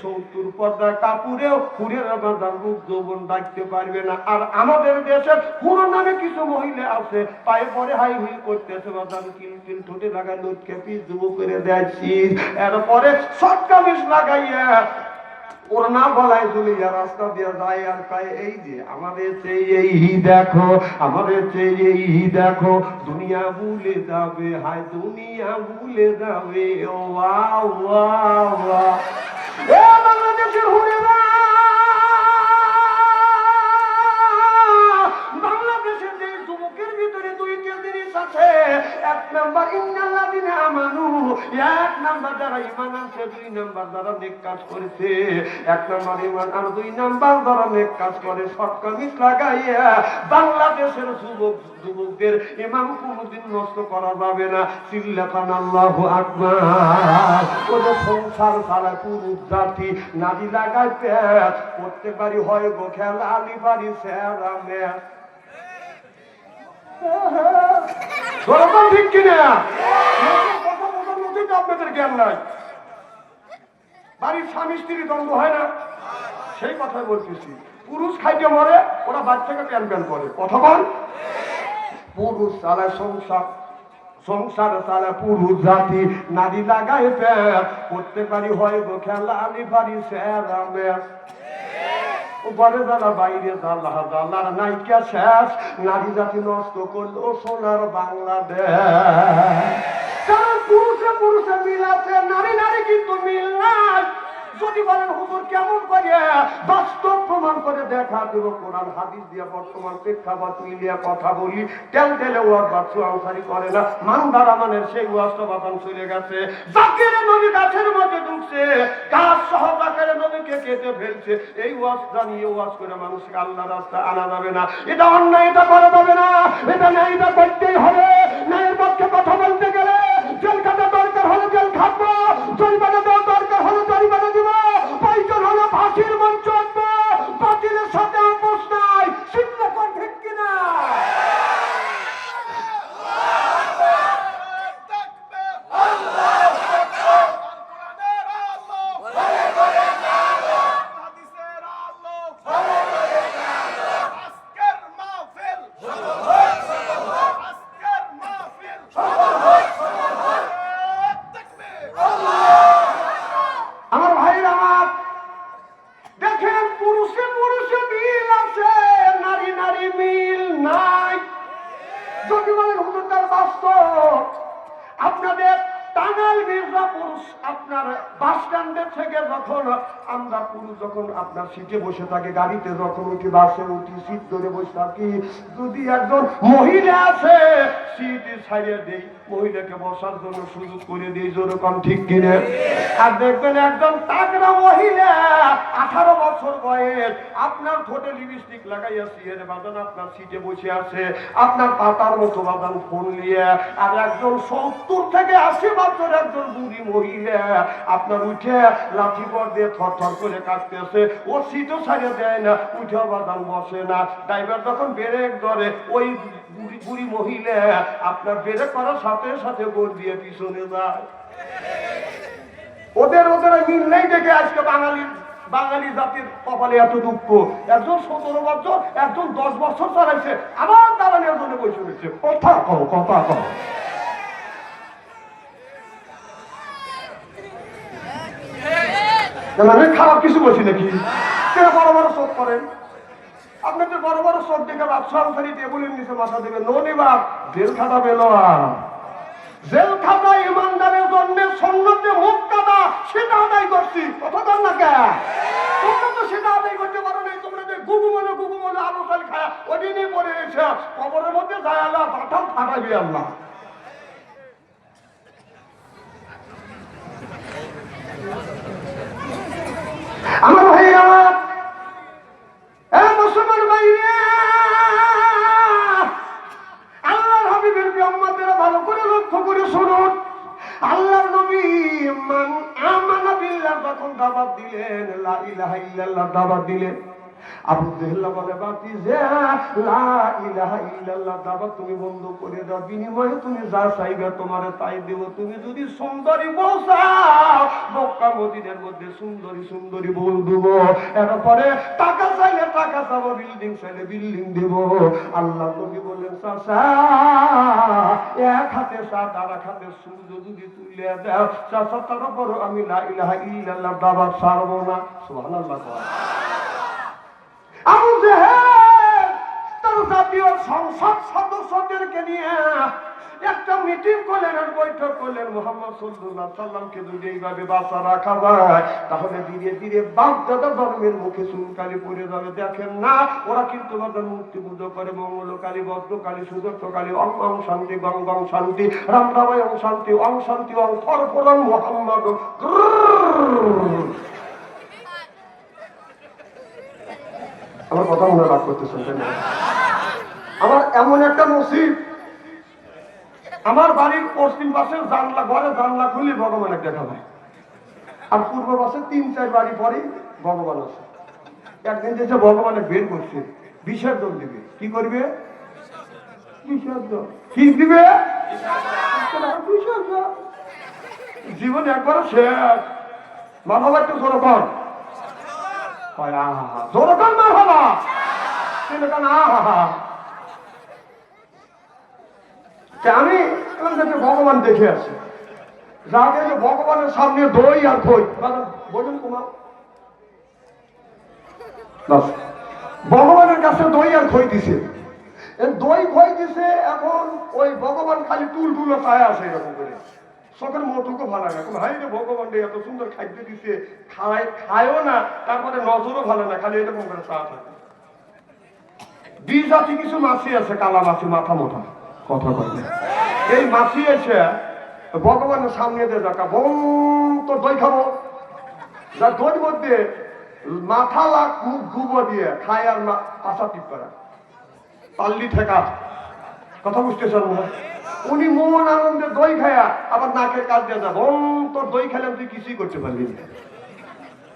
70 পর্দা কাপড়েও হুরের বাদান রূপ যৌবন রাখতে পারবে না। আর আমাদের দেশের পুরো নামে কিছু মহিলা আছে, পায়ে পরে হাই হিল করতেছে বাদান, কিল ঠোঁটে লাগাই লটকে পিস যুব করে দেয়ছি, এরপরে শর্ট কামিজ লাগাইয়া ওর না বলাই চলিয়া রাস্তা দিয়ে যায় আর পায় এই যে আমাদের চেয়ে এই দেখো, আমাদের চেয়ে এই দেখো, দুনিয়া ভুলে যাবে, হায় দুনিয়া ভুলে যাবে। ও ওয়াও ওয়াও ওয়াও। এ বাংলাদেশের হুরেরা, বাংলাদেশের যে যুবকের ভিতরে 2টা জিনিস আছে। 1 নাম্বার ইন্নাল্লাযিনা আমানু, 1 নাম্বার যারা ঈমান আনছে, 2 নাম্বার যারা নেক কাজ করেছে। 1 নাম্বার ঈমান আর 2 নাম্বার যারা নেক কাজ করে। শর্ট কামিজ লাগাইয়া বাংলাদেশের যুবকদের ঈমান কোনোদিন নষ্ট করা যাবে না। চিল্লাতান আল্লাহু আকবার। ওদের সংসার সারা পুরুষ জাতি নারী লাগায় পেট, প্রত্যেক বাড়ি হয় গো খেলা, আলি বাড়ি সেরা ম্যাচ। ঠিক কিনা? আপনাদের জ্ঞান নাই। বাড়ির স্বামী স্ত্রী দ্বন্দ্ব হয় না, সেই কথাই বলতেছি। পুরুষ খাইতে মরে, ওরা বাচ্চাকে প্যান প্যান করে। কথা বল। পুরুষ চালায় সংসার, সংসার চালায় পুরুষ জাতি, নারী লাগায় পেট, প্রত্যেক বাড়ি হয় গো খেলা, আলি বাড়ি সেরা ম্যাচ। উপরে জ্বালা বাইরে জ্বালা, জ্বালার নাইকা শেষ, নারী জাতি নষ্ট করলো সোনার বাংলাদেশ। কারণ পুরুষে পুরুষে মিল আছে, নারী নারী কিন্তু মিল নাই। যদি বলেন হুজুর কেমন করে বাস্তব প্রমাণ করে দেখা দেব, কোরআন হাদিস দিয়া বর্তমান প্রেক্ষাপট মিলিয়া কথা বলি। তেল তেলে ওয়াজ বাচ্চু আনসারি করে না, মানদারা মানের সেই ওয়াজটা বাতান চলে গেছে। জাকির নবী গাছের মধ্যে ঢুকছে, গাছ সহ জাকির নবীকে কেটে ফেলছে। এই ওয়াজ জানিয়ে ওয়াজ করে মানুষকে আল্লাহ রাস্তা আনা যাবে না। এটা অন্যায়, এটা করা যাবে না, এটা ন্যায়, এটা করতেই হবে। ন্যায়ের পক্ষে কথা বলতে গেলে জেল খাটা দরকার হলে জেল খাটবো, জরিমানা দেওয়া দরকার হলে জরিমানা দিব, প্রয়োজন হলে ফাঁসির মঞ্চ আনবো। বাতিলের সাথে আপোষ নাই। চিন্তা কর ঠিক কিনা? আমার ভাইরা আমার দেখেন, পুরুষে পুরুষে মিল আছে, নারী নারী মিল নাই। যদি বলেন হুজুর তার বাস্তব, আপনাদের টাঙ্গাইল মির্জাপুর আপনার বাস স্ট্যান্ডে থেকে যখন আমরা পুরুষ যখন আপনার সিটে বসে থাকি, গাড়িতে যখন উঠি, বাসে উঠি, সিট ধরে বসে থাকি, যদি একজন মহিলা আছে সিট ছাড়িয়ে দেই, মহিলাকে বসার জন্য সুযোগ করে দিই। যেরকম ঠিক কিনে? আর দেখবেন একজন তাগড়া মহিলা 18 বছর বয়স, আপনার ঠোঁটে লিপস্টিক লাগাইয়া সিয়ের বাদান আপনার সিটে বসে আছে, আপনার পাতার মতো বাদান ফোন নিয়ে। আর একজন 70 থেকে 80 বছর একজন বুড়ি বুড়ি মহিলা আপনার উঠে লাঠি পর দিয়ে থর থর করে কাটতেছে, ও সিটও ছাড়িয়ে দেয় না, উঠে বাদান বসে না। ড্রাইভার যখন ব্রেক ধরে ওই বুড়ি মহিলা আপনার ব্রেক করার সাথে সাথে বোর্ড দিয়ে পিছনে যায়। ওদের মিল নেই দেখে আজকে বাঙালি জাতির কপালে এত দুঃখ। একজন 17 বছর, একজন 10 বছর চালাইছে, আবার দাঁড়ানোর জন্য বসে রয়েছে। কথা কও, কথা কও। মানে খারাপ কিছু বলছি নাকি? বড় বড় চোখ করেন আপনাদের, বড় বড় চোখ দেখে বাদশাহ টেবুলের নিচে মাথা দেবে, ননি বাপ জেল খাটা পেল। জেল খাটা ইমানদারের জন্য সন্ন্যতে মুখ কাটা, সেটা আদায় করছি। কথা কর না কে? তোমরা তো সেটা আদায় করতে পারো না। তোমরা যে গুগু মনে আলু চাল খায় ওদিনই পড়ে রয়েছে, কবরের মধ্যে যায় আল্লাহ পাঠাম ফাটাবি আল্লাহ। আমার ভাইয়া, মুসলমান ভাইয়া, আল্লাহর হাবিবের উম্মতেরা ভালো করে লক্ষ্য করে শুনুন। আল্লাহর নবী মান আমানা বিল্লাহ যখন দাওয়াত দিলেন, লা ইলাহা ইল্লাল্লাহ দাওয়াত দিলেন, আবু জেহেল বলে বাতি যে লা ইলাহা ইল্লাল্লাহ দাওয়াত তুমি বন্ধ করে দাও, বিনিময়ে তুমি যা চাইবে তোমারে তাই দেব। তুমি যদি সুন্দরী বউ চাও, মক্কা মদিনার মধ্যে সুন্দরী সুন্দরী বউ দেব। এরপরে টাকা চাইলে টাকা চাবো, বিল্ডিং চাইলে বিল্ডিং দেব। আল্লাহ নবী বললেন চাচা, এক হাতে সাত আর এক হাতে সূর্য যদি তুলে দাও চাচা, তারপর আমি লা ইলাহা ইল্লাল্লাহ দাওয়াত ছাড়বো না। সুবহানাল্লাহ। আবু জেহেল তার জাতীয় সংসদ সদস্যদেরকে নিয়ে একটা মিটিং করলেন, আর বৈঠক করলেন। মুহাম্মদ সাল্লাল্লাহু আলাইহি সাল্লামকে যদি এইভাবে বাঁচা রাখা যায়, তাহলে ধীরে ধীরে বাগদাদা ধর্মের মুখে চুনকালি পড়ে যাবে। দেখেন না, ওরা কিন্তু আমাদের মুক্তি পুজো করে, মঙ্গলকালী, ভদ্রকালী, সুদর্শকালী, অং অং শান্তি, গং গং শান্তি, রাম রামায় অং শান্তি, অং শান্তি, অং ফরফরং মুহাম্মদ। আমার কথা মনে রাগ করতেছেন? আমার এমন একটা নসিব, আমার বাড়ির পশ্চিম পাশের জানলা, ঘরে জানলা খুলি ভগবানের দেখা যায়, আর পূর্ব পাশে 3-4 বাড়ি পরেই ভগবান আছে। একদিন যে ভগবানের বের করছে, বিসর্জন দিবে। কি করবে? বিসর্জন। কি দিবে? বিসর্জন। জীবন একবার শেষ। মাথা একটু জোর কর, জোর কর না হবা আমি ভগবান দেখে আছি। যাকে ভগবানের সামনে দই আর খই বলুন, কুমার ভগবানের কাছে দই আর খই দিছে, দই খই দিছে। এখন ওই ভগবান খালি টুল টুলো চায় আছে এরকম করে, চোখের মোটুকো ভালো না। হাই রে ভগবান এত সুন্দর খাদ্য দিছে, খায়ও না, তারপরে নজরও ভালো না, খালি এরকম করে চা থাকে। দুই জাতি কিছু মাছি আছে, কালা মাছি, মাথা মোটা, কথা বলে। এই মাছি এসে ভগবানের সামনে দিয়ে দেখা, বোম তো দই খাবো, যা দই মধ্যে মাথা লাখ মুখ গুবো দিয়ে খায়, আর পাশা টিপ করা পাল্লি ঠেকা। কথা বুঝতেছেন না? উনি মন আনন্দে দই খায়া আবার নাকের কাজ দিয়ে যাবো, তোর দই খেলাম তুই কিছুই করতে পারলি না।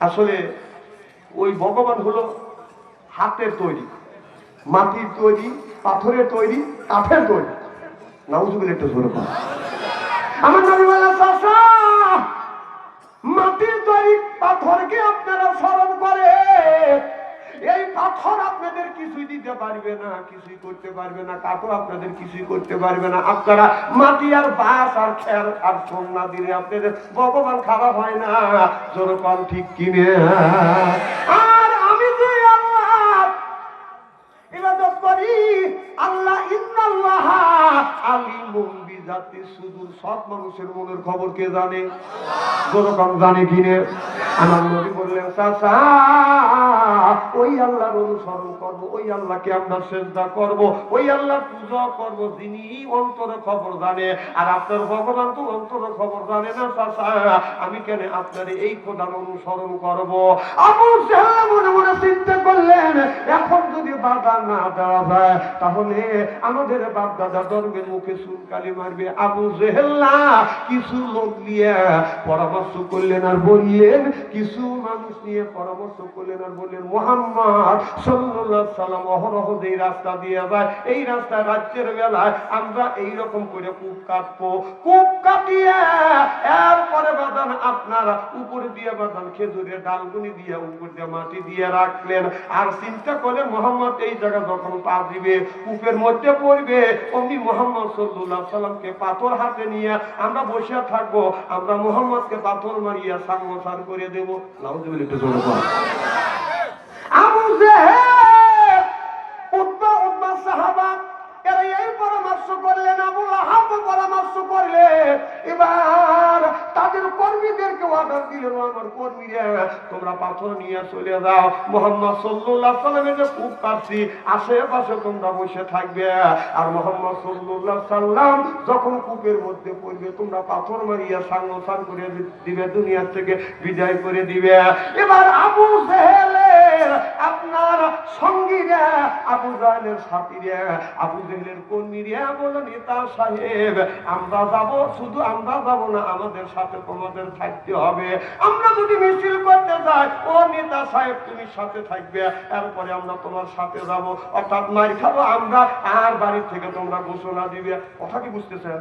আসলে ওই ভগবান হলো হাতের তৈরি, মাটির তৈরি, পাথরের তৈরি, কাঠের তৈরি। নাউজুবিল্লাহ, একটু জোরে বল। আমার নবী বলেন, চাচা, মাটির তৈরি পাথরকে আপনারা স্মরণ করে, এই পাথর আপনাদের কিছুই দিতে পারবে না, কিছুই করতে পারবে না, কাঠও আপনাদের কিছুই করতে পারবে না। আপনারা মাটি আর বাঁশ আর খের আর সোনা দিলে আপনাদের ভগবান খারাপ হয় না। যেরকম ঠিক কিনে। আর আমি যে আল্লাহ ইবাদত করি, আল্লাহ ইন্নাল্লাহ আলিমুম বিযাতি সুদূর, সব মানুষের মনের খবর কে জানে? যেরকম জানে কিনে। আমার নবী বললেন, চাচা, ওই আল্লাহর অনুসরণ করব, ওই আল্লাহকে আমরা সেজদা করব, ওই আল্লাহ পূজা করব যিনি অন্তরের খবর জানে। আর আপনার ভগবান তো অন্তরের খবর জানে না চাচা, আমি কেন আপনার এই খোদার অনুসরণ করব? আবু জেহেল মনে মনে চিন্তা করলেন, এখন যদি বাধা না দেওয়া যায়, তাহলে আমাদের বাপ দাদা ধর্মের মুখে চুনকালি মারবে, আবু জেহেল না, কিছু লোক নিয়ে পরামর্শ করলেন আর বললেন, কিছু মানুষ নিয়ে পরামর্শ করলেন আর বললেন, মুহাম্মদ সাল্লাল্লাহু আলাইহি সাল্লাম অহরহ যেই রাস্তা দিয়ে যায়, এই রাস্তায় রাত্রের বেলায় আমরা এইরকম করে কূপ কাটবো, কূপ কাটিয়ে এরপরে বাদান আপনার উপরে দিয়ে বাদান খেজুরের ডালগুনি দিয়ে উপর দিয়ে মাটি দিয়ে রাখলেন। আর চিন্তা করলেন, মুহাম্মদ এই জায়গা যখন পা দিবে, কূপের মধ্যে পড়বে, অমনি মুহাম্মদ সাল্লাল্লাহু আলাইহি সাল্লামকে পাথর হাতে নিয়ে আমরা বসে থাকবো, আমরা মুহাম্মদকে পাথর মারিয়া সাংসার করে দেব। নাউযুবিল্লাহ, একটু জোরে বল। আবু জেহেল, উতবা সাহাবা এরা এই পরামর্শ করলেন, আবু লাহাব পরামর্শ করলেন। এবার তাদের কর্মীদেরকে অর্ডার দিলেন, আমার কর্মীরা তোমরা পাথর নিয়ে চলে যাও, মুহাম্মদ সাল্লাল্লাহু আলাইহি সাল্লামের যে কূপ কাটছি আশেপাশে তোমরা বসে থাকবে, আর মুহাম্মদ সাল্লাল্লাহু আলাইহি সাল্লাম যখন কূপের মধ্যে পড়বে তোমরা পাথর মারিয়া সাংসার করে দিবে, দুনিয়া থেকে বিদায় করে দিবে। এবার আবু জেহেলের আপনার সঙ্গীরা, আবু জাহেলের সাথীরা, আবু জেহেলের কর্মীরা বলে, নেতা সাহেব আমরা যাব, শুধু আমরা যাব না, আমাদের সাথে তোমাদের থাকতে হবে। আমরা যদি মিছিল করতে যাই, ও নেতা সাহেব তুমি সাথে থাকবে, এরপরে আমরা তোমার সাথে যাব, অর্থাৎ মার খাবো আমরা, আর বাড়ি থেকে তোমরা ঘোষণা দিবে। কথা কি বুঝতেছেন?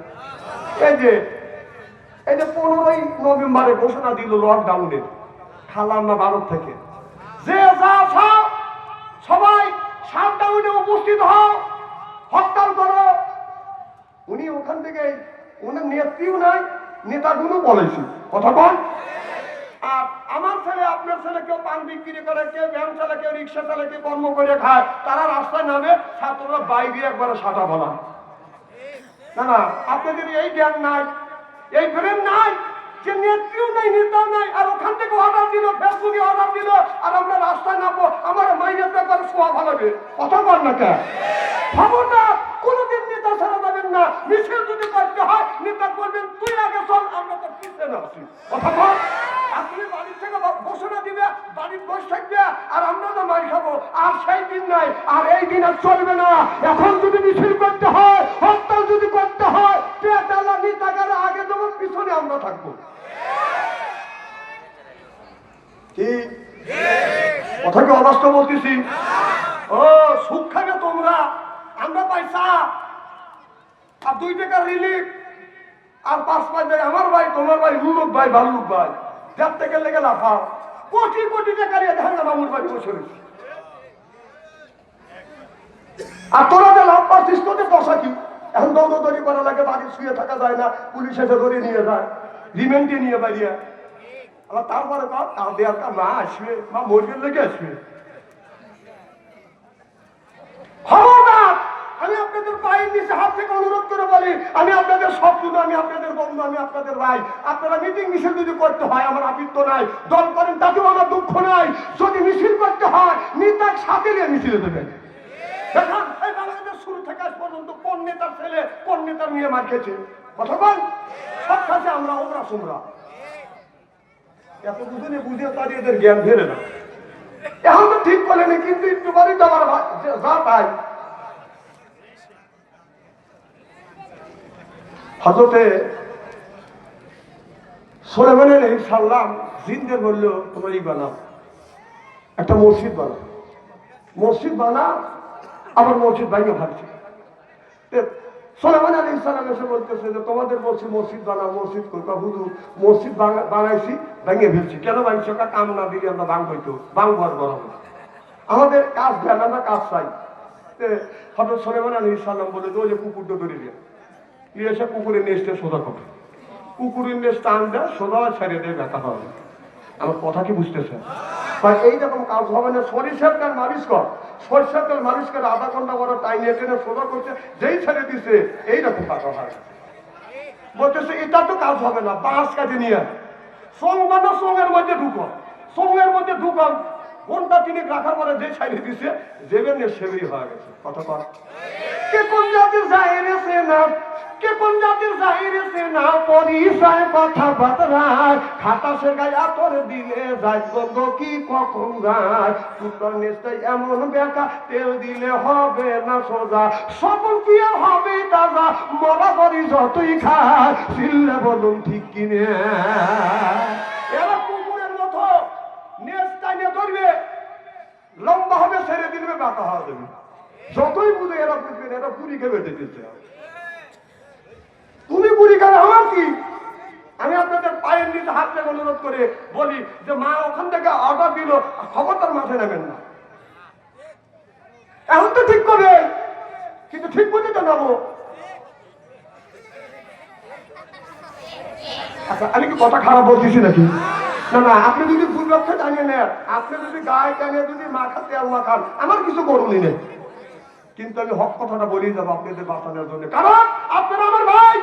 এই যে 15ই নভেম্বরে ঘোষণা দিল লকডাউনের, খালাম না ভারত থেকে, যে যা চাও সবাই শাটডাউনে উপস্থিত হও, হরতাল করো। উনি ওখান থেকে, উনার নেত্রীও নাই, নেতাগুলো বলেছি। কথা বল। আর আমার ছেলে, আপনার ছেলে, কেউ পান বিক্রি করে, কেউ ভ্যান চালা, কেউ রিক্সা চালা, কেউ কর্ম করে খায়, তারা রাস্তায় নামে, ছাত্ররা বাইরে একবারে সাটা বলা। না না, আপনাদের এই জ্ঞান নাই, এই ব্রেন নাই, যে নেত্রীও নাই, নেতাও নাই, আর ওখান থেকে অর্ডার দিল, ফেসবুকে অর্ডার দিল, আর আমরা রাস্তায় নামবো, আমার মাইনেটা করে শোয়া ভালোবে। কথা বল না কেন? খবর না, কোনোদিন নেতা ছাড়া যাবেন না। মিছিল যদি করতে হয়, নেতা বলবেন তুই আগে চল, আমরা তো পিছনে আছি। কথা বল। আপনি বাড়ির থেকে ঘোষণা দিবে, বাড়ির বসে থাকবে, আর আমরা তো মার খাবো। আর সেই দিন নাই, আর এই দিন আর চলবে না। এখন যদি মিছিল করতে হয়, হরতাল যদি করতে হয়, পেটালা নেতাগারা আগে দেবো, পিছনে আমরা থাকবো। ঠিক কথা কি অবাস্তব বলতেছি? ও সুখ খাবে তোমরা, আমরা পয়সা আর 2 টাকা রিলিফ আর 5 টাকা আমার ভাই, তোমার ভাই, হুলুক ভাই, ভাল্লুক ভাই, যার থেকে লেগে লাফাও, কোটি কোটি টাকা নিয়ে দেখেন না মামুর বাড়ি বসে রয়েছে। আর তোরা যে লাভ পাচ্ছিস, তোদের দশা কি? এখন দৌড়দৌড়ি করা লাগে, বাড়ি শুয়ে থাকা যায় না, পুলিশ এসে ধরে নিয়ে যায়, রিমেন্টে নিয়ে বাড়িয়ে। আবার তারপরে মা আসবে, মা মরবেন লেগে আসবে। খবরদার, আমি আপনাদের পায়ের নিচে হাত থেকে অনুরোধ করে বলি, আমি আপনাদের সব শুধু, আমি আপনাদের বন্ধু, আমি আপনাদের ভাই। আপনারা মিটিং মিছিল যদি করতে হয়, আমার আপিত্ত নাই, দল করেন তাতেও আমার দুঃখ নাই। যদি মিছিল করতে হয়, নেতার সাথে নিয়ে মিছিলে দেবেন। দেখেন এই বাংলাদেশ শুরু থেকে আজ পর্যন্ত কোন নেতার ছেলে কোন নেতার মেয়ে মার খেয়েছে? কথা বল। সব কাছে আমরা ওমরা সোমরা, এত দুজনে বুঝে তার এদের জ্ঞান ফেরে না। এখন তো ঠিক বলেনি, কিন্তু একটু বাড়ি যাওয়ার যা তাই। হযরতে সুলাইমান আলাইহিস সালাম জিনদের বলল, তোমরা বানাও, একটা মসজিদ বানাও, মসজিদ বানাও। আবার মসজিদ ভাঙে ভাবছে। সুলাইমান আলাইহিস সালাম এসে বলতেছে যে তোমাদের বলছি মসজিদ বানাও, মসজিদ করবা। হুজুর মসজিদ বানাইছি, ভেঙে ফেলছি। কেন ভাঙছি? কাম না দিলে আমরা ভাঙবইতো, ভাঙবার বড় আমাদের কাজ দেন, আমরা কাজ চাই। হযরত সুলাইমান আলাইহিস সালাম বলে যে ওই যে কুকুরটা ধরে দিয়ে নিয়ে এসে কুকুরের নেস্টে সোজা করে, কুকুরের নেস্ট টান দেয়, সোজা ছেড়ে দিয়ে ব্যথা হবে। আমার কথা কি বুঝতেছেন? এইরকম কাজ হবে না। সরিষার তেল মালিশ কর, সরিষার তেল মালিশ করে আধা ঘন্টা বড় টাইম টেনে সোজা করছে, যেই ছেড়ে দিচ্ছে এইরকম কাজ হয়। বলতেছে এটা তো কাজ হবে না, বাঁশ কাজে নিয়ে সং বানা, সঙ্গের মধ্যে ঢুকো, সঙ্গের মধ্যে ঢুকান, ঘন্টা 3 রাখার পরে যে ছাইড়ে দিছে, যেবেন সেবেই হয়ে গেছে। কথা কর। কে কোন জাতির যায় রে সে না, কে কোন জাতির জাহিরে সে না পরিচয় কথাবার্তা খাতাসের গায়ে আতর দিলে যায় বন্ধ কি কখন যায় পুত্র নিশ্চয় এমন বেকা তেল দিলে হবে না সোজা সবল কি আর হবে দাদা মরা করি যতই খায় চিল্লে বলুন ঠিক কিনে এরা কুকুরের মতো নেস্তায় নিয়ে ধরবে লম্বা হবে ছেড়ে দিলে বাঁকা হওয়া যাবে যতই বুঝে এরা বুঝবেন এরা পুরীকে বেঁধে দিচ্ছে তুমি বুড়ি খাবে আমার কি আমি আপনাদের পায়ের নিচে হাত থেকে অনুরোধ করে বলি যে মা ওখান থেকে অর্ডার দিল খবরটার মাথায় নেবেন না এখন তো ঠিক করবে কিন্তু ঠিক বুঝে তো নেবো আচ্ছা আমি কি কথা খারাপ বলতেছি নাকি না না আপনি যদি ভুল লক্ষ্যে জানিয়ে নেন আপনি যদি গায়ে টানিয়ে যদি মাখা তেল মাখান আমার কিছু করুনই নেই কিন্তু আমি হক কথাটা বলেই যাবো আপনাদের বাঁচানোর জন্য কারণ আপনারা আমার ভাই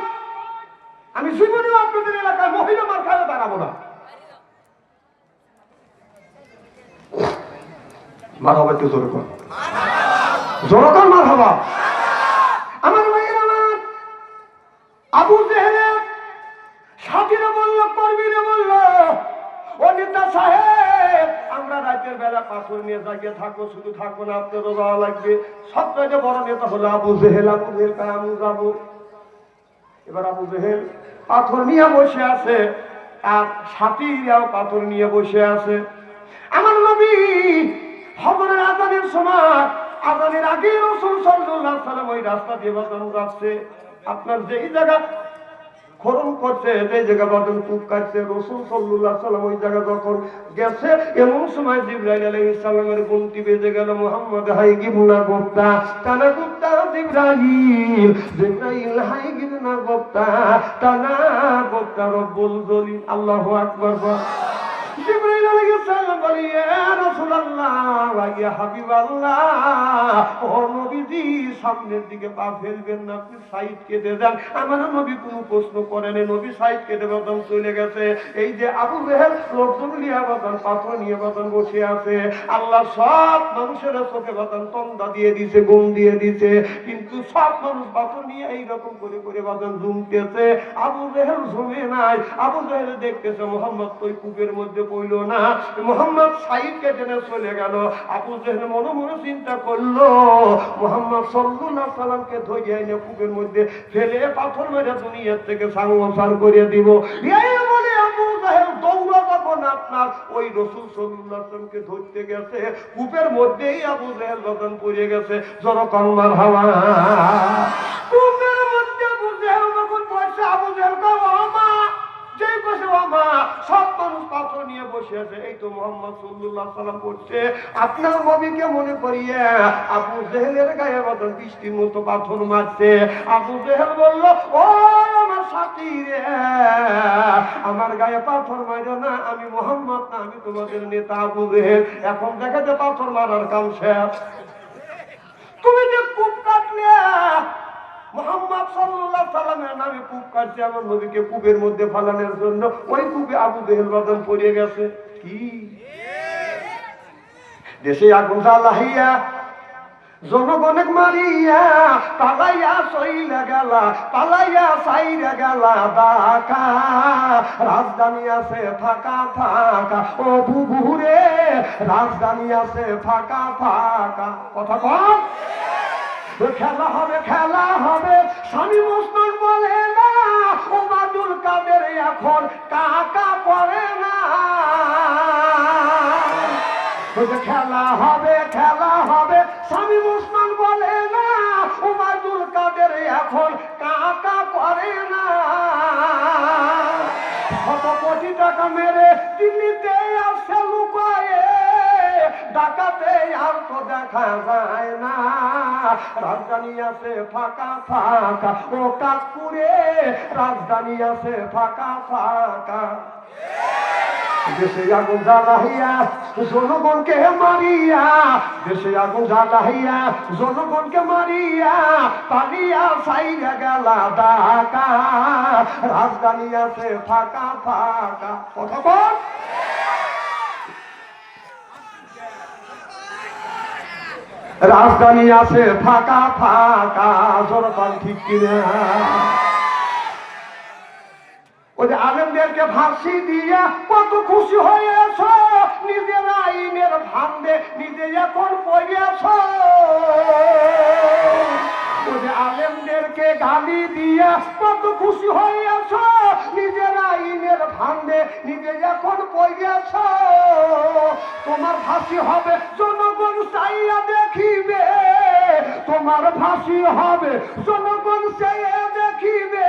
আমি জীবনেও আপনাদের এলাকায় মহিলা মার খাইলে দাঁড়াবো না মার হবা একটু জোর কর মার হবা আমার ভাইয়ের আমার আবু জেহেলের সাথীরা বললো কর্মীরা বললো ও নেতা সাহেব আমরা রাতের বেলা পাথর নিয়ে জাগিয়ে থাকবো শুধু থাকবো না আপনারও যাওয়া লাগবে সবচেয়ে বড় নেতা হলো আবু জেহেল আমি যাবো এবার আবু জেহেল পাথর নিয়ে বসে আছে আর সাথীরাও পাথর নিয়ে বসে আছে আমার নবী ফজরের আযানের সময় আযানের আগে রাসূল সাল্লাল্লাহু আলাইহি ওয়াসাল্লাম ওই রাস্তা দিয়ে যাচ্ছে আপনার যেই জায়গা খরম করছে যে জায়গা বদন কূপ কাটছে রাসূল সাল্লাল্লাহু আলাইহি ওয়াসাল্লাম ওই জায়গা যখন গেছে এমন সময় জিবরাইল আলাইহিস সালামের ঘন্টি বেজে গেল মুহাম্মদ হাই গিবনা গোপ্তা টানা গোপ্তা জিবরাইল হাই গিবনা গোপ্তা টানা গোপ্তা রব্বুল জলিল আল্লাহু আকবার জিবরাইল আলাইহিস সালাম বলে ইয়া রাসূলুল্লাহ ইয়া হাবিবাল্লাহ ও নবীজি সামনের দিকে পা ফেলবেন না আপনি সাইড কেটে যান আমার নবী কোনো প্রশ্ন করেন নবী সাইড কেটে বদন চলে গেছে এই যে আবু জেহেল লোকজন নিয়ে বদন পাথর নিয়ে বদন বসে আছে আল্লাহ সব মানুষের চোখে বদন তন্দা দিয়ে দিয়েছে ঘুম দিয়ে দিয়েছে কিন্তু সব মানুষ পাথর নিয়ে এইরকম করে করে বদন ঝুমতেছে আবু জেহেল ঝুমে নাই আবু জেহেল দেখতেছে মোহাম্মদ ওই কূপের মধ্যে পড়ল না মোহাম্মদ সাইড কেটে চলে গেল আবু জেহেল মনে মনে চিন্তা করলো মোহাম্মদ সাল্লাল্লাহু আলাইহি সাল্লামকে ধরে এনে কূপের মধ্যে ফেলে পাথর মেরে দুনিয়ার থেকে সংসার করে দিব এই বলে আবু জেহেল দৌড়া যখন আপনার ওই রাসূল সাল্লাল্লাহু আলাইহি সাল্লামকে ধরতে গেছে কূপের মধ্যেই আবু জেহেল যখন পড়ে গেছে জনগণ মারহাবা কূপের মধ্যে আবু জেহেল যখন পড়ছে আবু জেহেল মা যেই বসে মা সব মানুষ পাথর নিয়ে বসে আছে এই তো মুহাম্মদ সাল্লাল্লাহু আলাইহি সাল্লাম পড়ছে আপনার নবীকে মনে করিয়ে আবু জেহেলের গায়ে বদন বৃষ্টির মতো পাথর মারছে আবু জেহেল বলল ও আমার সাথী রে আমার গায়ে পাথর মারো না আমি মুহাম্মদ না আমি তোমাদের নেতা আবু জেহেল এখন দেখাতে পাথর মারার কাম শেষ তুমি যে কূপ কাটলে মুহাম্মদ সাল্লাল্লাহু আলাইহি সাল্লামের নামে কূপ কাটছে আমার নবীকে কূপের মধ্যে ফালানোর জন্য ওই কূপে আবু জেহেল বদন পড়ে গেছে কি দেশে আগুন জ্বালাইয়া জনগণেক মারিয়া পালাইয়া সইলা গেলা পালাইয়া সাইরা গেলা ঢাকা রাজধানী আছে ফাঁকা ফাঁকা ও বুবুরে রাজধানী আছে ফাঁকা ফাঁকা কথা কম খেলা হবে স্বামী মুসলমান বলে না ওবাদুল কাদের এখন কাকা পড়ে না খেলা হবে স্বামী মুসলমান বলে না ওবাদুল কাদের এখন কাকা পড়ে না কত কোটি টাকা মেরে দিল্লিতে আসছে লুকায়ে ডাকাতে আর তো দেখা যায় না রাজধানী আছে ফাঁকা ফাঁকা ও কাকপুরে রাজধানী আছে ফাঁকা ফাঁকা দেশে আগুন জ্বালাইয়া জনগণকে মারিয়া দেশে আগুন জ্বালাইয়া জনগণকে মারিয়া পালিয়া সাইরা গেলা ঢাকা রাজধানী আছে ফাঁকা ফাঁকা কথা বল রাজধানী আছে ফাঁকা ফাঁকা জনগণ ঠিক কিনা ওই যে আলেমদেরকে ফাঁসি দিয়া কত খুশি হয়েছ, নিজের আইনের ভান্ডে নিজে এখন পড়েছ। ওই যে আলেমদেরকে গালি দিয়া কত খুশি হয়েছ, নিজের আইনের ভান্ডে নিজে এখন পড়েছ। তোমার ফাঁসি হবে জনগণ চাইয়া দেখিবে, তোমার ফাঁসি হবে জনগণ চাইয়া দেখিবে।